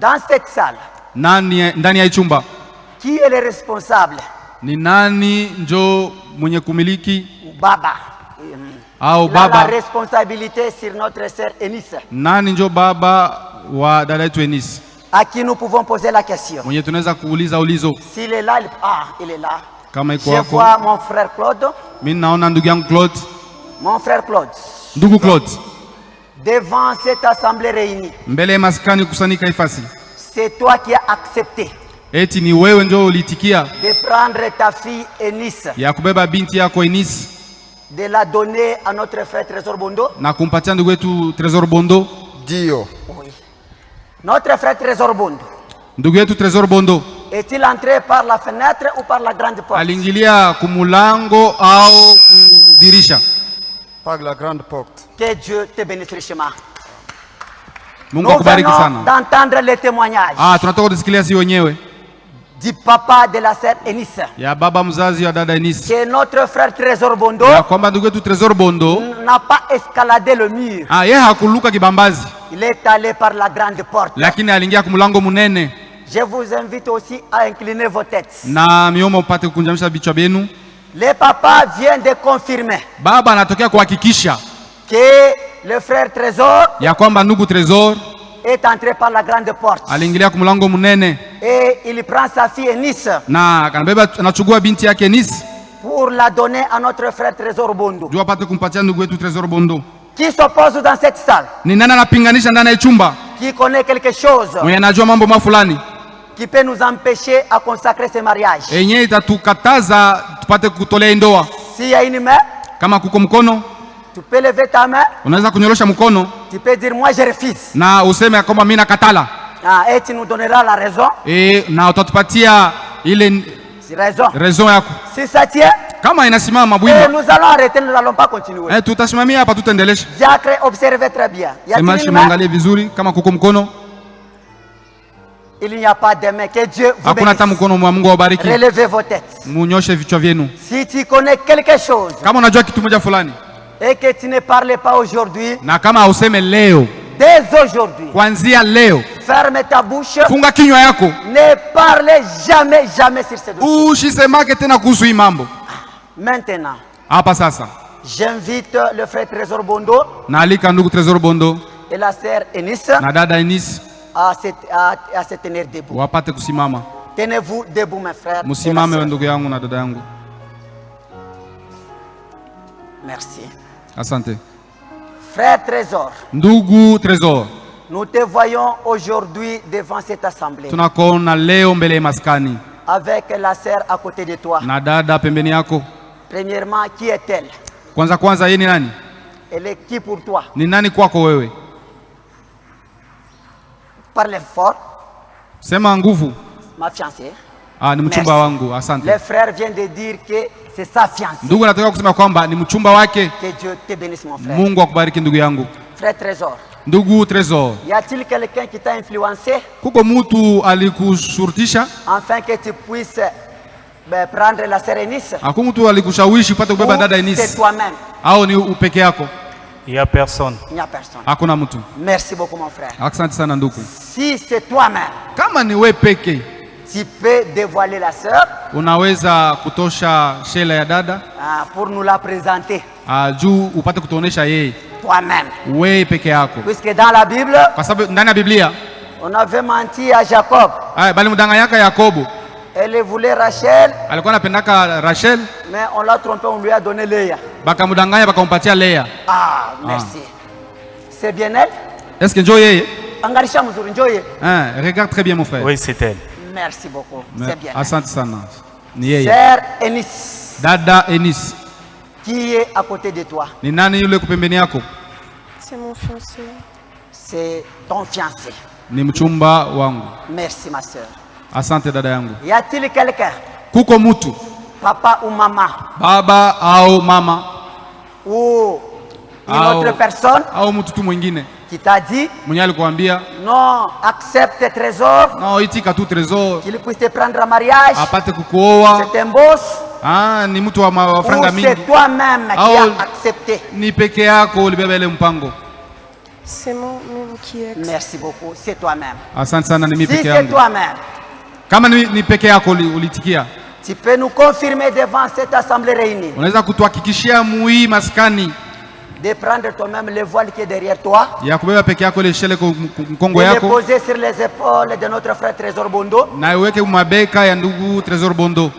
Dans cette salle, ndani ya chumba, qui est le responsable? Ni nani njo mwenye kumiliki? Baba. Au baba. La responsabilité sur notre sœur Enis. Nani njo baba wa dada yetu Enis? À qui nous pouvons poser la question. Mwenye tunaweza kuuliza ulizo. S'il est là, il est là. Kama iko hapo. Je vois mon frère Claude. Mimi naona ndugu yangu Claude. Mon frère Claude. Ndugu Claude. Devant cette assemblée réunie. Mbele ya maskani kusanyika ifasi. C'est toi qui as accepté. Eti ni wewe ndio ulitikia de prendre ta fille Enis, ya kubeba binti yako Enis, de la donner à notre frère Trésor Bondo, na kumpatia ndugu yetu Trésor Bondo. Dio. Oui. Notre frère Trésor Bondo. Ndugu yetu Trésor Bondo. Est-il entré par la fenêtre ou par la grande porte? Alingilia kumulango au kudirisha? Par la grande porte. Que Dieu te bénisse richement. Mungu akubariki sana. D'entendre les témoignages. Tunataka kusikia si wenyewe. Du papa de la sœur Enis. Ya baba mzazi wa dada Enis. Que notre frère Trésor Bondo. Ya kwamba ndugu yetu Trésor Bondo n'a pas escaladé le mur. Yeye hakuluka kibambazi. Il est allé par la grande porte. Lakini aliingia kumulango munene. Je vous invite aussi à incliner vos têtes. Na mioma upate kunjamisha vichwa vyenu. Le papa vient de confirmer. Baba anatokea kuhakikisha que le frère Trésor ya kwamba ndugu Trésor est entré par la grande porte. Aliingilia kumulango munene. Et il prend sa fille Enis. Na akanabeba anachukua binti yake Enis. Pour la donner à notre frère Trésor Bondo. Jua apate kumpatia ndugu yetu Trésor Bondo. Qui s'oppose dans cette salle? Ni nani anapinganisha ndani ya chumba? Qui connaît quelque chose? Mwenye anajua mambo mafulani. Qui peut nous empêcher à consacrer ce mariage? Yenye itatukataza tupate kutolea ndoa. Si y a une main, kama kuko mkono, tu peux lever ta main. Unaweza kunyorosha mkono. Tu peux dire moi je refuse. Na useme kama mimi nakatala. Et tu nous donneras la raison. Na utatupatia ile raison yako. Si ça tient, kama inasimama bwima, nous allons arrêter, nous n'allons pas continuer. Tutasimamia hapa, tutaendelesha. Diacre, observez très bien. Sema shimangalie vizuri kama kuko mkono. Il n'y a pas de main. Que Dieu vous bénisse. Hakuna hata mkono wa Mungu awabariki. Relevez vos têtes. Munyoshe vichwa vyenu. Si tu connais quelque chose, kama unajua kitu moja fulani, et que tu ne parles pas aujourd'hui, na kama useme leo, dès aujourd'hui, kuanzia leo, ferme ta bouche, funga kinywa yako, ne parle jamais sur ce dossier. Usisemake tena kuhusu hii mambo. Maintenant, hapa sasa, j'invite le frère Trésor Bondo, naalika ndugu Trésor Bondo et la sœur Eunice, na dada Eunice à se tenir debout. Wapate kusimama. Tenez-vous debout, mes frères. Musimame ndugu yangu na dada yangu. Merci. Asante. Frère Trésor. Ndugu Trésor. Nous te voyons aujourd'hui devant cette assemblée. Tunakuona leo mbele maskani. Avec la sœur à côté de toi. Na dada pembeni yako. Premièrement, qui est-elle? Kwanza yeye ni nani? Elle est qui pour toi? Ni nani kwako wewe? Parle fort. Sema nguvu. Ma fiancée. Ni mchumba wangu. Asante. Le frère vient de dire que c'est sa fiancée. Ndugu anataka kusema kwamba ni mchumba wake. Que Dieu te bénisse, mon frère. Mungu akubariki ndugu yangu. Frère Trésor. Ndugu Trésor. Y a-t-il quelqu'un qui t'a influencé? Kuko mtu alikushurutisha afin que tu puisses prendre la sœur Eunice? Hakuna mtu alikushawishi upate kubeba dada Eunice? C'est toi-même. Au ni upeke yako? Il n'y a personne. Il n'y a personne. Hakuna mtu. Merci beaucoup, mon frère. Asante sana ndugu. Si c'est toi-même, kama ni wewe peke, tu peux dévoiler la sœur. Unaweza kutosha shela ya dada pour nous la présenter. Juu upate kutuonesha yeye. Toi-même. Wewe peke yako. Puisque dans la Bible, kwa sababu ndani ya Biblia on avait menti à Jacob. Bali mdanganyaka Yakobo. Elle voulait Rachel. Alikuwa anapendaka Rachel. Mais on l'a trompé, on lui a donné Léa. Bakamdanganya bakampatia Léa. Merci. C'est bien elle? Est-ce que ndio yeye? Angarisha mzuri, ndio yeye. Regarde très bien mon frère. Oui, c'est elle. Merci beaucoup. C'est bien. Asante sana. Ni yeye. Sœur Eunice. Dada Eunice. Qui est à côté de toi? Ni nani yule kupembeni yako? C'est mon fiancé. C'est ton fiancé. Ni mchumba wangu. Merci ma sœur. Asante dada yangu. Y a-t-il quelqu'un? Kuko mtu. Papa ou maman? Baba au mama. Ou une autre personne? Au mtu tu mwingine. Qui t'a dit? Mwenye alikuambia? Non, accepte Trésor. Non, itika tu Trésor. Qu'il puisse te prendre en mariage. Apate kukuoa. C'est un boss. Ni mtu wa mafranga mingi. C'est toi-même qui as accepté. Ni peke yako ulibeba ile mpango. C'est moi-même qui ai accepté. Merci beaucoup, c'est toi-même. Asante sana, ni mimi peke yangu. Si c'est toi-même. Kama ni peke yako ulitikia. Tu peux nous confirmer devant cette assemblée réunie. Unaweza kutuhakikishia mui maskani. De prendre toi-même le voile qui est derrière toi. Ya kubeba peke yako ile shele mkongo yako. De le poser sur les épaules de notre frère Trésor Bondo. Na iweke mabeka ya ndugu Trésor Bondo.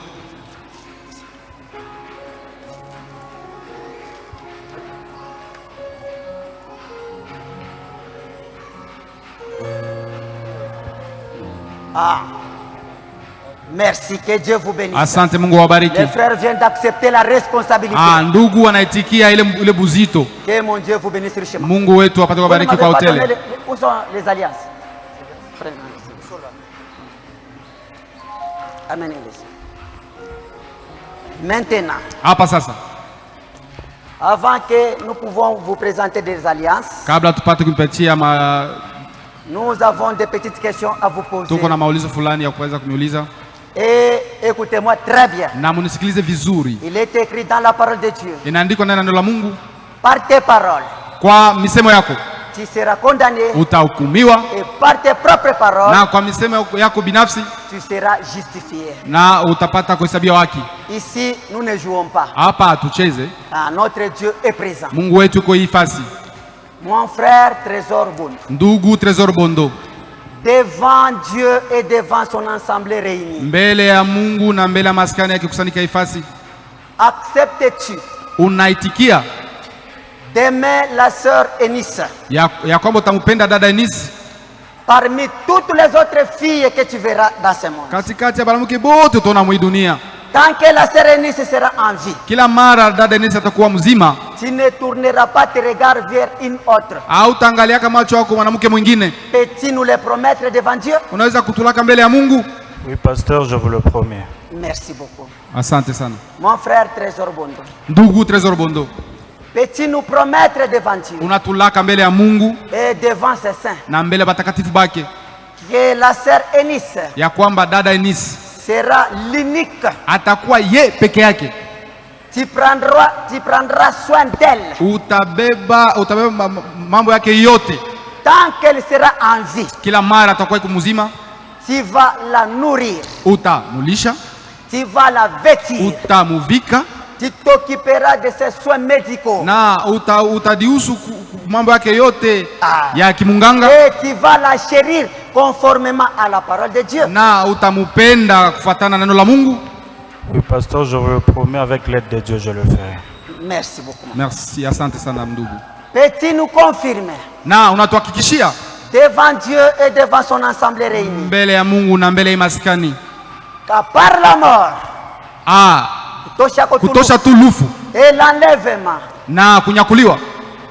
Merci, que Dieu vous bénisse. Asante, Mungu wabariki. Les frères viennent d'accepter la responsabilité. Ndugu anaitikia ile buzito. Que mon Dieu vous bénisse richement. Mungu wetu apate kubariki kwa hoteli. Où sont les alliances? Amenez-les. Maintenant. Hapa sasa. Avant que nous pouvons vous présenter des alliances. Kabla tupate kumpatia nous avons des petites questions à vous poser. Tuko na maulizo fulani ya kuweza kuniuliza. Et écoutez-moi très bien. Na munisikilize vizuri. Il est écrit dans la parole de Dieu. Inaandikwa ndani ya neno la Mungu. Par tes paroles. Kwa misemo yako. Tu seras condamné. Utahukumiwa. Et par tes propres paroles. Na kwa misemo yako binafsi. Tu seras justifié. Na utapata kuhesabiwa haki. Ici, nous ne jouons pas. Hapa hatucheze. Notre Dieu est présent. Mungu wetu yuko hii fasi. Mon frère Trésor Bondo. Ndugu Trésor Bondo. Devant Dieu et devant son assemblée réunie. Mbele ya Mungu na mbele ya maskani yake kusanyika ifasi. Acceptes-tu? Unaitikia? D'aimer la sœur Eunice. Ya kwamba utampenda dada Eunice. Parmi toutes les autres filles que tu verras dans ce monde. Katikati ya banamuke bote utaona mwi dunia. Tant que la sœur Eunice sera en vie. Kila mara dada Eunice atakuwa mzima. Tu ne tourneras pas tes regards vers une autre. Hautaangaliaka macho yako mwanamke mwingine. Peux-tu nous le promettre devant Dieu? Unaweza kutulaka mbele ya Mungu? Oui, pasteur, je vous le promets. Merci beaucoup. Asante sana. Mon frère Trésor Bondo. Ndugu Trésor Bondo. Peux-tu nous promettre devant Dieu? Unatulaka mbele ya Mungu et devant ses saints. Na mbele batakatifu bake. Que la sœur Eunice. Ya kwamba dada Eunice sera l'unique. Atakuwa ye peke yake. Tu prendras soin d'elle. Utabeba mambo yake yote. Tant qu'elle sera en vie. Kila mara atakuwa kumuzima. Tu vas la nourrir. Utamulisha. Tu vas la vêtir. Utamuvika. Tu t'occuperas de ses soins médicaux. Na utadiusu mambo yake yote ya kimunganga. Et tu vas la chérir conformément à la parole de Dieu. Na utamupenda kufuatana na neno la Mungu. Oui, pasteur, je vous le promets, avec l'aide de Dieu, je le ferai. Merci beaucoup. Merci, asante sana ndugu. Peux-tu nous confirmer? Na unatuhakikishia devant Dieu et devant son assemblée réunie. Mbele ya Mungu na mbele ya maskani. Qu'à part la mort. Kutosha tulufu. Et l'enlèvement. Na kunyakuliwa.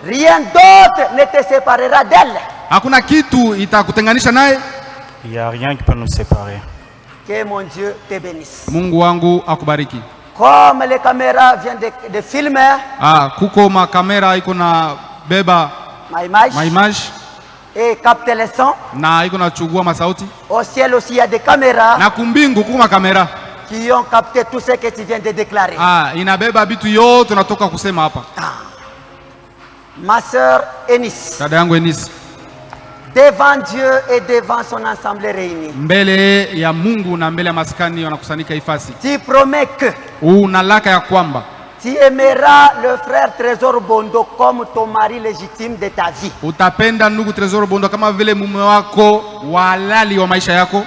Rien d'autre ne te séparera d'elle. Hakuna kitu itakutenganisha naye. Il n'y a rien qui peut nous séparer. Que mon Dieu te bénisse. Mungu wangu akubariki. Comme les caméras viennent de filmer. Kuko ma kamera iko na beba ma image. Et capter les sons. Na iko na chugua masauti. Au ciel aussi il y a des caméras. Na kumbingu kuko ma kamera. Qui ont capté tout ce que tu viens de déclarer. Inabeba bitu yote tunatoka kusema hapa. Ma sœur Eunice. Dada yangu Eunice. Devant Dieu et devant son assemblée réunie. Mbele ya Mungu na mbele ya maskani wanakusanyika ifasi. Tu promets que unalaka ya kwamba tu aimeras le frère Trésor Bondo comme ton mari légitime de ta vie. Utapenda ndugu Trésor Bondo kama vile mume wako halali wa maisha yako.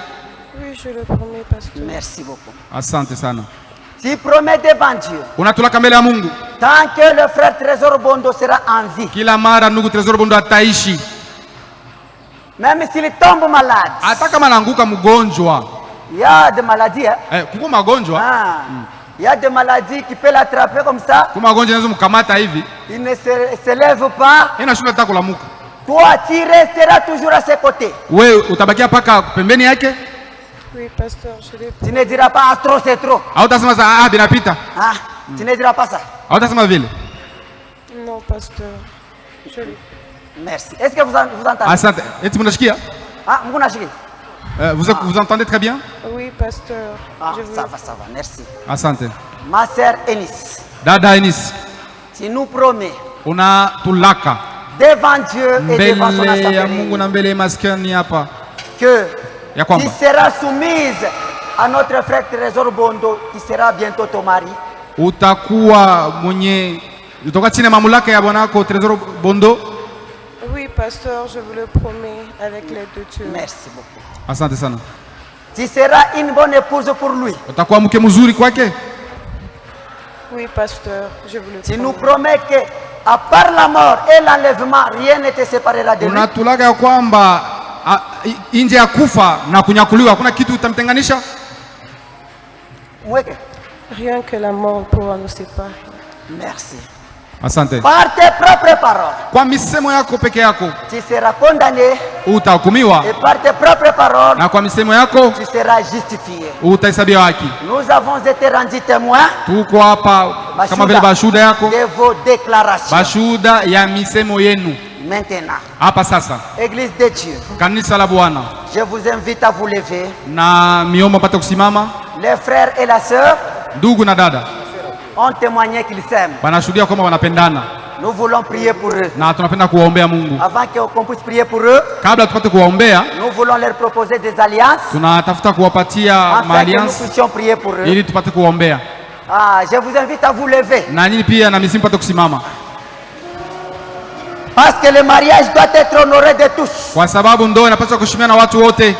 Oui, je le promets, pasteur. Merci beaucoup. Asante sana. Tu promets devant Dieu. Unatulaka mbele ya Mungu. Tant que le frère Trésor Bondo sera en vie. Kila mara ndugu Trésor Bondo ataishi. Même s'il tombe malade. Hata kama anaanguka mgonjwa. Il y a des maladies. Kuko magonjwa. Il y a des maladies qui peuvent l'attraper comme ça. Kuko magonjwa yanaweza mkamata hivi. Il ne se lève pas. Inashinda hata kulamuka. Toi, tu resteras toujours à ses côtés. Wewe utabakia paka pembeni yake. Oui, pasteur, je l'ai. Tu ne diras pas trop c'est trop. Hautasema ça binapita. Tu ne diras pas ça. Hautasema vile. Non, pasteur. Je l'ai. Merci. Est-ce que vous entendez? Asante. Eti mnashikia? Mnashikia. Vous entendez très bien? Oui, pasteur. Ça va, merci. Asante. Ma sœur Eunice. Dada Eunice. Tu nous promets. Unatulaka. Devant Dieu et devant son assemblée. Ya Mungu na mbele maskani hapa. Que tu seras soumise à notre frère Trésor Bondo qui sera bientôt ton mari. Utakuwa mwenye utakuwa chini ya mamlaka ya bwanako Trésor Bondo. Oui, pasteur, je vous le promets avec l'aide de Dieu. Merci beaucoup. Asante sana. Tu seras une bonne épouse pour lui. Utakuwa mke mzuri kwake? Oui, pasteur, je vous le promets. Tu nous promets que à part la mort et l'enlèvement, rien ne te séparera de lui. Unatulaka ya kwamba nje ya kufa na kunyakuliwa hakuna kitu utamtenganisha? Mweke. Rien que la mort pourra nous séparer. Merci. Asante. Par tes propres paroles. Kwa misemo yako peke yako. Tu seras condamné. Utahukumiwa. Et par tes propres paroles. Na kwa misemo yako. Tu seras justifié. Utahesabiwa haki. Nous avons été rendus témoins. Tuko hapa kama vile bashuhuda yako. De vos déclarations. Bashuhuda ya misemo yenu. Maintenant. Hapa sasa. Église de Dieu. Kanisa la Bwana. Je vous invite à vous lever. Na miomba pata kusimama. Les frères et la sœur. Ndugu na dada. ont témoigné qu'ils s'aiment. Wanashuhudia kwamba wanapendana. Nous voulons prier pour eux. Na tunapenda kuwaombea Mungu. Avant qu'on puisse prier pour eux, kabla tupate kuwaombea, nous voulons leur proposer des alliances. Tunatafuta kuwapatia alliances. Nous puissions prier pour eux. Ili tupate kuwaombea. Je vous invite à vous lever. Na nyinyi pia na misimu pate kusimama. Parce que le mariage doit être honoré de tous. Kwa sababu ndoa inapaswa kuheshimiwa na watu wote.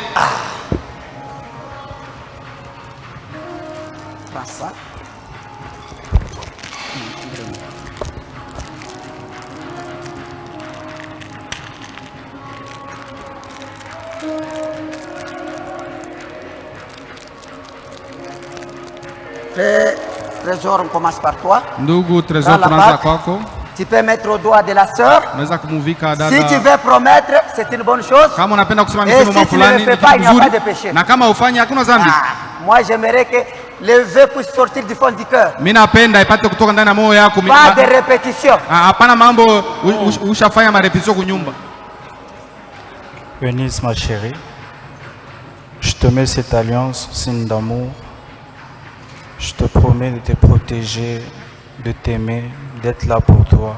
Trésor, on commence par toi. Ndugu Trésor, tunaanza kwako. Tu peux mettre au doigt de la sœur. Si tu veux promettre, c'est une bonne chose. Et si tu ne le fais pas, il n'y a pas de péché. Moi, j'aimerais que le vœu puisse sortir du fond du cœur. Pas de répétition. Eunice, ma chérie, je te mets cette alliance, signe d'amour. Je te promets de te protéger, de t'aimer, d'être là pour toi.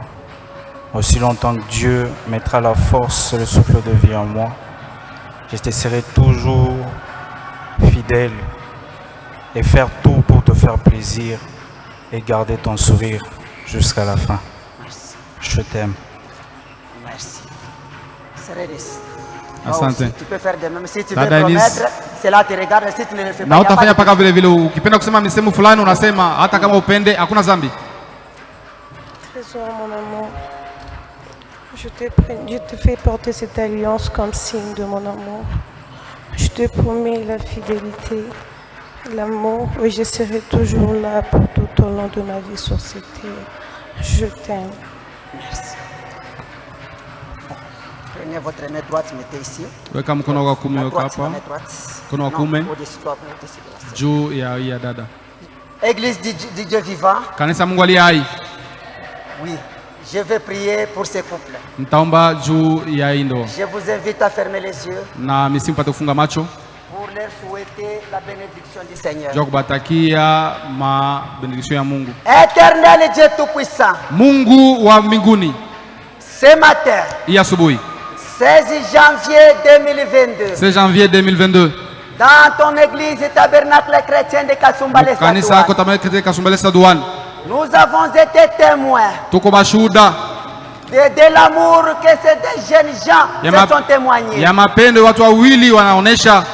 Aussi longtemps que Dieu mettra la force et le souffle de vie en moi, je te serai toujours fidèle et faire tout pour te faire plaisir et garder ton sourire jusqu'à la fin. Merci. Je t'aime. Merci. Serenis. Asante. Tu peux faire de même. Si tu veux promettre, cela te regarde. Si tu ne le fais pas, utafanya paka vile vile. Ukipenda kusema misemo fulani unasema hata kama upende hakuna dhambi. Trésor, mon amour, je te fais porter cette alliance comme signe de mon amour. Je te promets la fidélité, l'amour, et je serai toujours là pour tout au long de ma vie sur cette terre. Je t'aime. Merci. Prenez votre main droite, mettez ici. Weka mkono wa kuume weka hapa. Mkono wa kuume juu ya dada. Église du Dieu vivant. Kanisa Mungu aliye hai. Oui, je vais prier pour ces couples. Nitaomba juu ya hii ndoa. Je vous invite à fermer les yeux. Na misimpate kufunga macho. Pour leur souhaiter la bénédiction du Seigneur. Juu kubatakia benediction ya Mungu. Éternel Dieu tout-puissant. Mungu wa mbinguni. Ce matin. Hii asubuhi. 16 janvier 2022. 16 janvier 2022. Dans ton église tabernacle chrétien de Kasumbalesa. Kanisa yako tabernacle chrétien de Kasumbalesa Douane. Nous avons été témoins. Tuko mashuhuda. De l'amour que ces deux jeunes gens se sont témoignés. Ya mapendo watu wawili wanaonesha.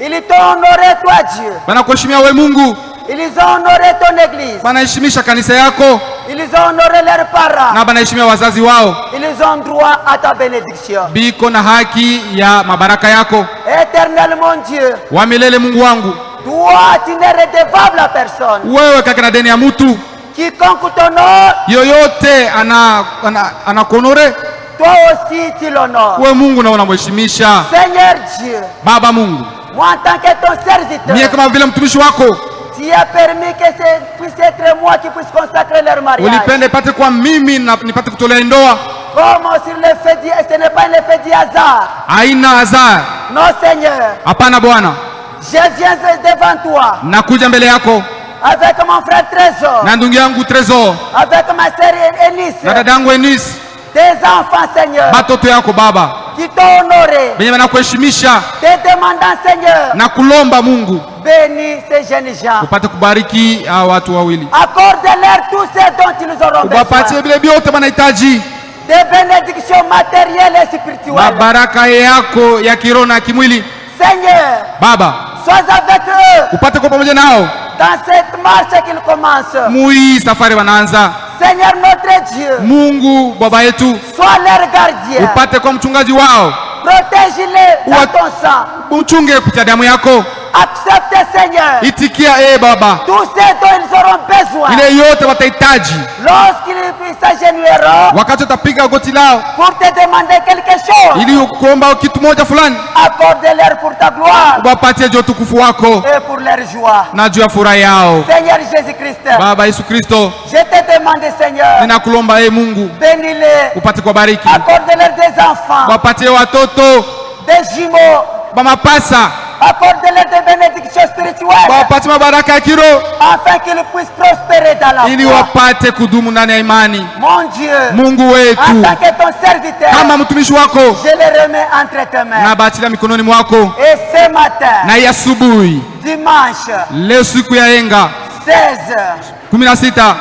Ils t'ont honoré toi Dieu. Banakuheshimia wewe Mungu. Ils ont honoré ton église. Banaheshimisha kanisa yako. Ils ont honoré leurs parents. Na banaheshimia wazazi wao. Ils ont droit à ta bénédiction. Biko na haki ya mabaraka yako. Éternel mon Dieu. Wa milele Mungu wangu. Toi tu n'es redevable à personne. Wewe kaka na deni ya mtu. Quiconque t'honore. Yoyote anakuonore. Toi aussi tu l'honores. Wewe Mungu na unamheshimisha. Seigneur Dieu. Baba Mungu. Moi en tant que ton serviteur. Mie kama vile mtumishi wako. Tu as permis que ce puisse être moi qui puisse consacrer leur mariage. Ulipenda ipate kwa mimi na nipate kutolea ndoa. Comme sur le fait ce n'est pas le fait du hasard. Haina hasard. Non Seigneur. Hapana Bwana. Je viens devant toi. Nakuja mbele yako. Avec mon frère Trésor. Na ndugu yangu Trésor. Avec ma sœur Eunice. Na dadangu Eunice. Tes enfants Seigneur. Batoto yako Baba. Qui t'ont honoré. Benye banakuheshimisha. Te demandant Seigneur. Na kulomba Mungu. Bénis ces jeunes gens. Upate kubariki hao watu wawili. Accorde-leur tout ce dont ils auront besoin. Uwapatie vile vyote wanahitaji. Des bénédictions matérielles et spirituelles. Mabaraka yako ya kiroho na kimwili. Seigneur. Baba. Sois avec eux. Upate kuwa pamoja nao. Dans cette marche qu'ils commencent. Mui safari wanaanza. Seigneur notre Dieu. Mungu Baba yetu. Sois leur gardien. Upate kwa mchungaji wao. Protège-les dans ton sang. Uchunge kupitia damu yako. Accepte Seigneur. Itikia Baba. Tout ce dont ils auront besoin. Ile yote watahitaji. Lorsqu'ils s'agenouilleront. Wakati utapiga goti lao. Pour te demander quelque chose. Ili kuomba kitu moja fulani. Accorde-leur pour ta gloire. Uwapatie juu utukufu wako. Et pour leur joie. Na juu ya furaha yao. Seigneur Jésus-Christ. Baba Yesu Kristo. Je te demande Seigneur. Ninakulomba Mungu. Bénis-les. Upate kubariki. Accorde-leur des enfants. Wapatie watoto. Des jumeaux. Bamapasa. Accorde-leur des bénédictions spirituelles. Wapatie mabaraka ya kiroho. Afin qu'ils puissent prospérer dans la foi. Ili wapate kudumu ndani ya imani. Mon Dieu. Mungu wetu. En tant que ton serviteur. Kama mtumishi wako. Je les remets entre tes mains. Na baachilia mikononi mwako. Et ce matin. Na asubuhi. Dimanche. Leo siku ya yenga. 16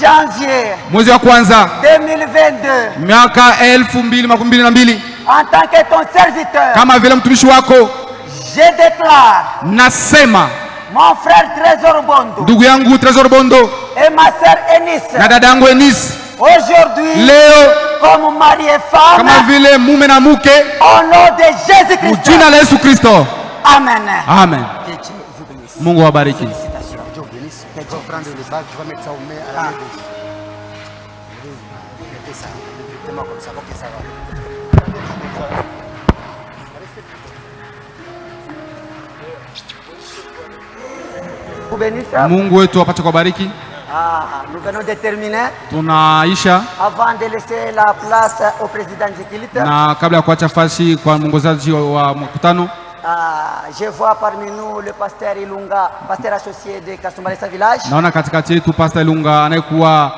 janvier. Mwezi wa kwanza. 2022. Miaka 2022. En tant que ton serviteur. Kama vile mtumishi wako. Je déclare. Nasema. Mon frère Trésor Bondo. Ndugu yangu Trésor Bondo. Et ma sœur Eunice. Na dadangu Eunice. Aujourd'hui. Leo. Comme mari et femme. Kama vile mume na mke. Au nom de Jésus-Christ. Jina la Yesu Kristo. Amen. Amen. Mungu wabariki. Portez ça. Exactement comme ça. Ok, ça va. Mungu wetu apate kubariki. Nous venons de terminer. Tunaisha. Avant de laisser la place au président Njikilita. Na kabla ya kuacha fasi kwa mwongozaji wa mkutano. Je vois parmi nous le pasteur Ilunga, pasteur associé de Kasumbalesa Village. Naona katikati yetu pastor Ilunga anayekuwa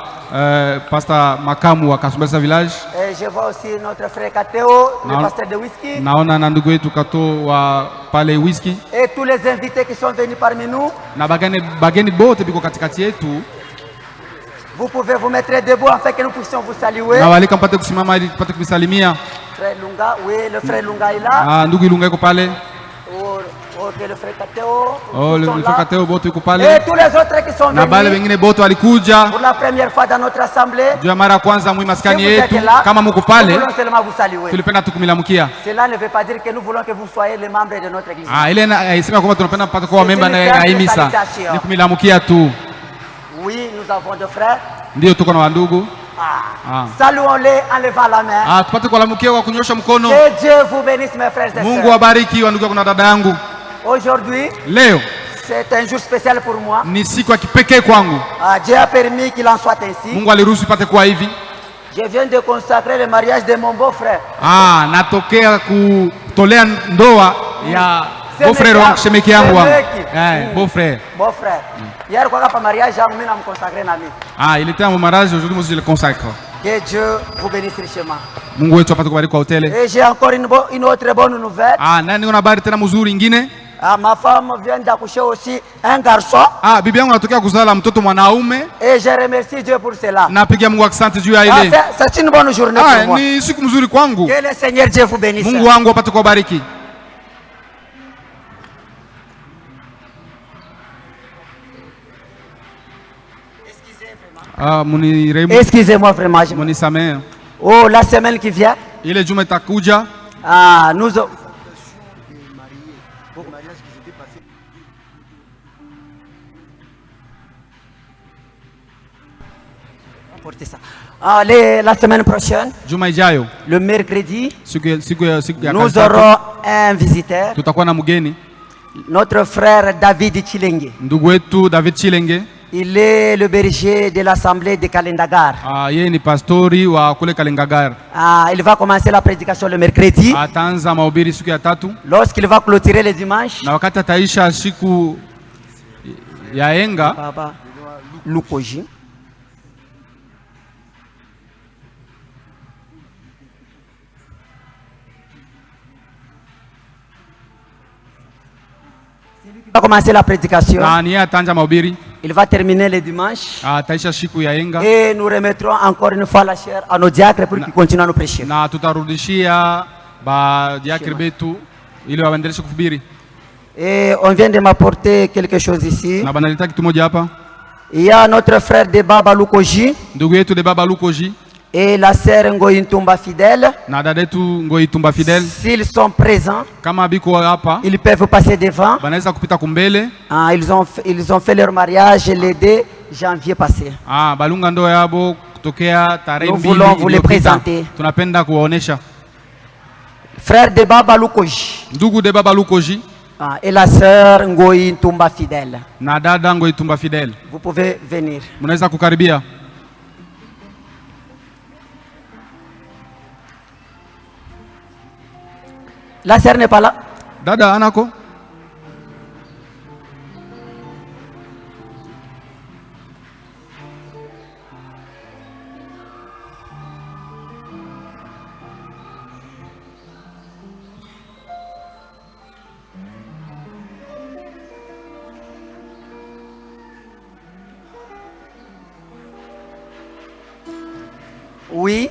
pastor makamu wa Kasumbalesa Village. Et je vois aussi notre frère Kateo, le pasteur de Whisky. Naona na ndugu yetu Kato wa pale Whisky. Et tous les invités qui sont venus parmi nous. Na bageni bote biko katikati yetu. Vous pouvez vous mettre debout afin que nous puissions vous saluer. Na walika mpate kusimama ili tupate kusalimia. Frère Lunga, oui, le frère Lunga est là. Ndugu Ilunga yuko pale. Ok, le frère Kateo. Le frère Kateo bote yuko pale. Et tous les autres qui sont venus. Na bale wengine bote walikuja. Pour la première fois dans notre assemblée. Jua mara kwanza mwi maskani yetu kama mko pale. Nous voulons seulement vous saluer. Tulipenda tukumilamukia. Cela ne veut pas dire que nous voulons que vous soyez les membres de notre église. Ile haisema kwamba tunapenda mpate kuwa memba na Aimisa. Ni kumilamukia tu. Oui, nous avons deux frères. Ndio tuko na wandugu. Saluons-les en levant la main. Tupate kuwalamukia kwa kunyosha mkono. Que Dieu vous bénisse mes frères et sœurs. Mungu awabariki wandugu kuna dada yangu. Aujourd'hui, leo c'est un jour spécial pour moi. Ni siku ya kipekee kwangu. Dieu a permis qu'il en soit ainsi. Mungu aliruhusu ipate kuwa hivi. Je viens de consacrer le mariage de mon beau-frère. Natokea kutolea ndoa ya beau-frère wangu, shemeki yangu wangu. Beau-frère. Beau-frère. Hier kwa hapa mariage yangu mimi namconsacrer na mimi. Il était à mon mariage, aujourd'hui moi je le consacre. Que Dieu vous bénisse richement. Mungu wetu apate kubariki kwa hoteli. Et j'ai encore une autre bonne nouvelle. Nani kuna habari tena mzuri nyingine? Ma femme vient d'accoucher aussi un garçon. Bibi yangu anatokea kuzala mtoto mwanaume. Et je remercie Dieu pour cela. Napigia Mungu asante juu ya ile. C'est une bonne journée pour moi. Ni siku mzuri kwangu. Que le Seigneur Dieu vous bénisse. Mungu wangu apate kubariki. Excusez-moi vraiment. Munisamehe. Oh, la semaine qui vient. Ile juma itakuja. Nous la semaine prochaine, juma ijayo, le mercredi, siku nous aurons un visiteur. Tutakuwa na mgeni. Notre frère David Chilenge. Ndugu wetu David Chilenge. Il est le berger de l'assemblée de Kalendagar. Yeye ni pastori wa kule Kalendagar. Il va commencer la prédication le mercredi. Ataanza mahubiri siku ya tatu. Lorsqu'il va clôturer le dimanche. Na wakati ataisha siku ya enga. Baba Lukoji. Il va commencer la prédication. Il va terminer le dimanche. Et nous remettrons encore une fois la chair à nos diacres pour qu'ils continuent à nous prêcher. Et on vient de m'apporter quelque chose ici. Il y a notre frère de Baba Lukoji. Et la sœur Ngoïntumba Fidèle. S'ils sont présents, ils peuvent passer devant. Ils ont fait leur mariage le 2 janvier passé. Nous voulons vous les présenter. Frère de Baba Lukoji. Et la sœur Ngoïntumba Fidèle. Vous pouvez venir. La sœur n'est pas là. Dada anako. Oui.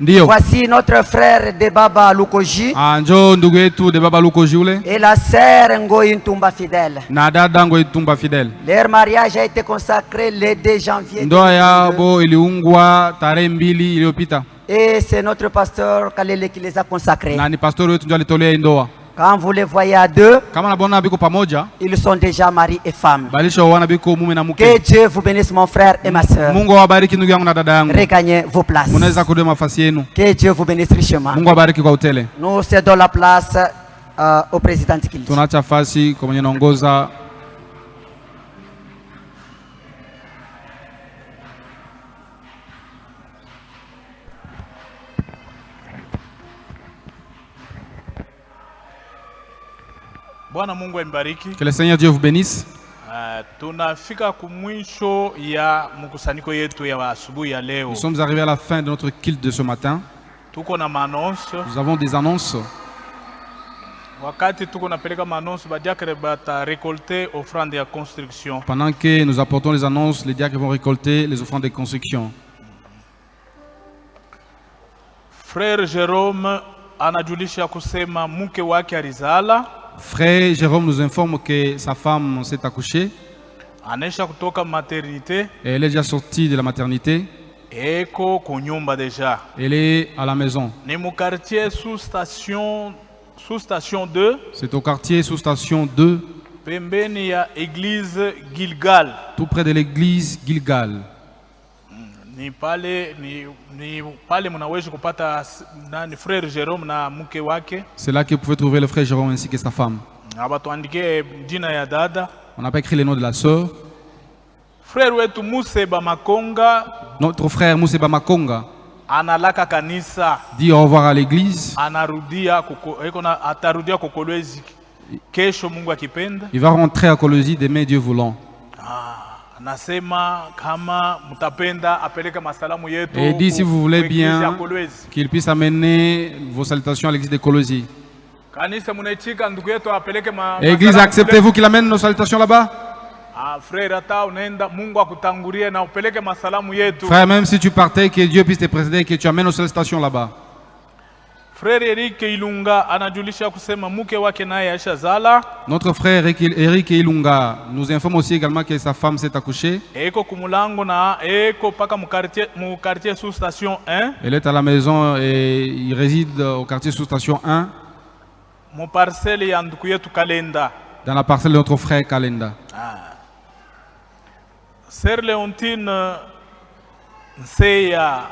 Ndiyo. Voici notre frère de Baba Lukoji. Njo ndugu yetu de Baba Lukoji ule. Et la sœur Ngoïntumba Fidèle. Na dada Ngoïntumba Fidèle. Leur mariage a été consacré le 2 janvier. Ndoa yabo iliungwa tarehe 2 iliyopita. Et c'est notre pasteur Kalele qui les a consacrés. Na ni pasteur wetu ndio alitolea ndoa. Quand vous les voyez à deux, ils sont déjà mari et femme. Que Dieu vous bénisse, mon frère et ma soeur. Regagnez vos places. Que Dieu vous bénisse richement. Nous cédons la place au président Kilti. Que le Seigneur Dieu vous bénisse. Nous sommes arrivés à la fin de notre culte de ce matin. Nous avons des annonces. Pendant que nous apportons les annonces, les diacres vont récolter les offrandes de construction. Frère Jérôme anajulisha kusema mke wake alizala. Frère Jérôme nous informe que sa femme s'est accouchée. Anesha kutoka maternité. Elle est déjà sortie de la maternité. Eko kunyumba déjà. Elle est à la maison. Ni mu quartier sous station 2. C'est au quartier sous station 2. Pembeni ya église Gilgal. Tout près de l'église Gilgal. Ni pale mnaweza kupata nani frère Jérôme na mke wake. C'est là que vous pouvez trouver le frère Jérôme ainsi que sa femme. Abatuandike jina ya dada. On n'a pas écrit le nom de la sœur. Frère wetu Museba Makonga. Notre frère Museba Makonga analaka kanisa. Dit au revoir à l'église. Atarudia Kolwezi kesho Mungu akipenda. Il va rentrer à Kolwezi demain Dieu voulant. Et dit si vous voulez bien qu'il puisse amener vos salutations à l'église de Kolwezi. Église, acceptez-vous qu'il amène nos salutations là-bas? Frère, même si tu partais, que Dieu puisse te précéder et que tu amènes nos salutations là-bas. Frère Eric Ilunga anajulisha kusema mke wake naye ashazala. Notre frère Eric Ilunga nous informe aussi également que sa femme s'est accouchée. Eko kumulango na eko paka mu quartier sous station 1. Elle est à la maison et il réside au quartier sous station 1. Mu parcelle ya ndugu yetu Kalenda. Dans la parcelle de notre frère Kalenda. Sœur Léontine Nseya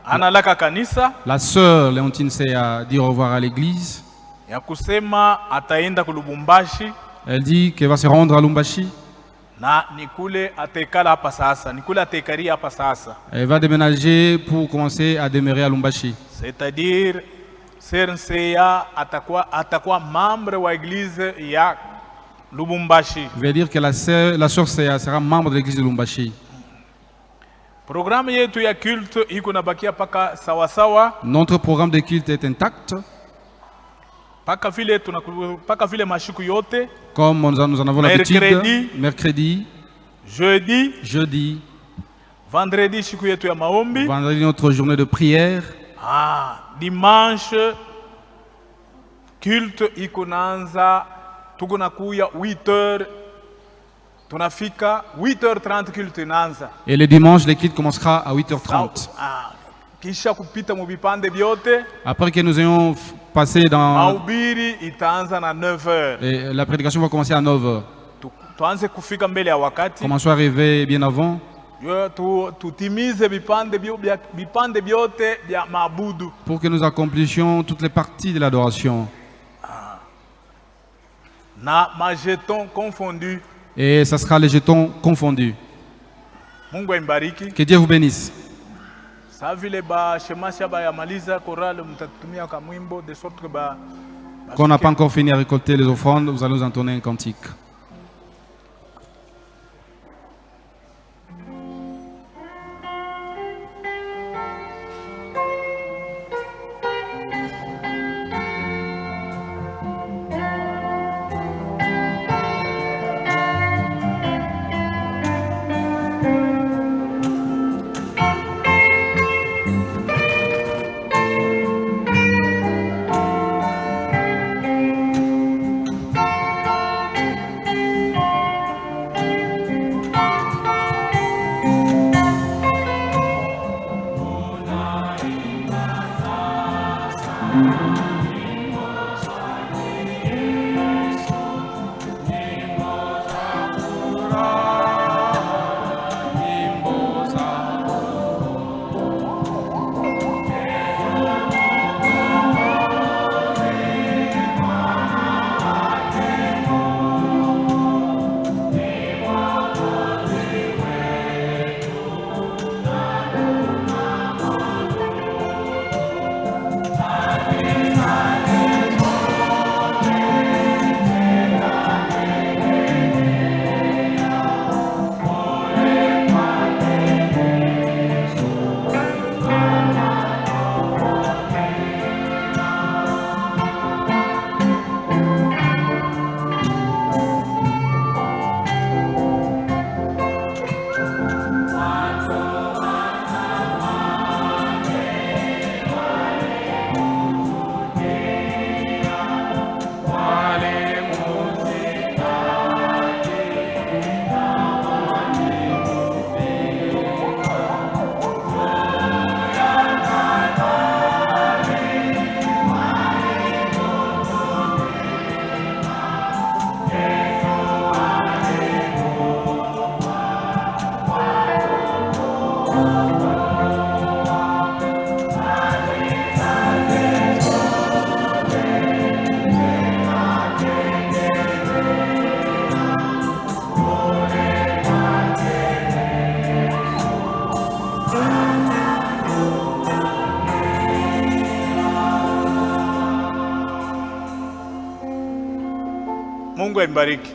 analaka kanisa. La sœur Léontine Nseya dit au revoir à l'église. Ya kusema ataenda ku Lubumbashi. Elle dit qu'elle va se rendre à Lubumbashi. Na nikule atekala hapa sasa. Nikule atekari hapa sasa. Elle va déménager pour commencer à demeurer à Lubumbashi. C'est-à-dire Sœur Nseya atakuwa membre wa église ya Lubumbashi. Je veux dire que la sœur Nseya sera membre de l'église de Lubumbashi. Programme yetu ya culte iko nabakia paka sawa sawa. Notre programme de culte est intact. Paka vile mashiku yote. Comme nous en avons l'habitude. Mercredi. Jeudi. Vendredi shiku yetu ya maombi. Vendredi notre journée de prière. Dimanche culte iko naanza tuko nakuya 8h. Tunafika 8h30 culte inaanza. Et le dimanche, le culte commencera à 8h30. Kisha kupita mu bipande byote. Après que nous ayons passé dans... Mahubiri itaanza na 9h. Et la prédication va commencer à 9h. Tuanze kufika mbele ya wakati. Commençons à arriver bien avant. Tutimize bipande byote bya maabudu. Pour que nous accomplissions toutes les parties de l'adoration. Na majetons confondus. Et ça sera les jetons confondus. Que Dieu vous bénisse. Quand on n'a pas encore fini à récolter les offrandes, nous allons entonner un cantique.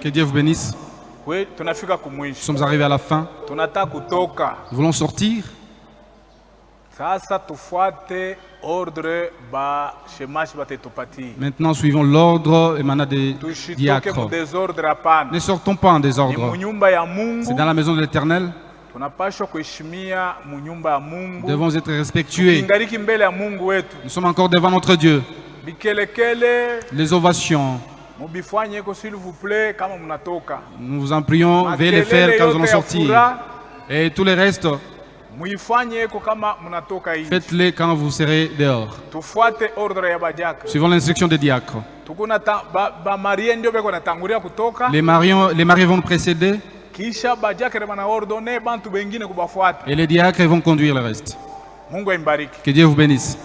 Que Dieu vous bénisse. Nous sommes arrivés à la fin. Nous voulons sortir. Maintenant, suivons l'ordre émanant des diacres. Ne sortons pas en désordre. C'est dans la maison de l'Éternel. Nous devons être respectueux. Nous sommes encore devant notre Dieu. Les ovations. Nous vous en prions, veuillez les faire quand nous allons sortir. Et tout le reste, faites-les quand vous serez dehors. Suivons l'instruction des diacres. Les mariés vont précéder. Et les diacres vont conduire le reste. Que Dieu vous bénisse.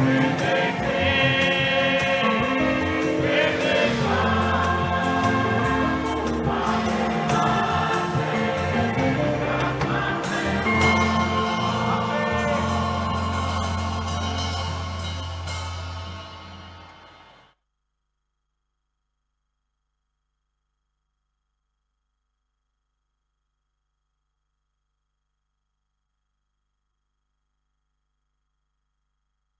Amen.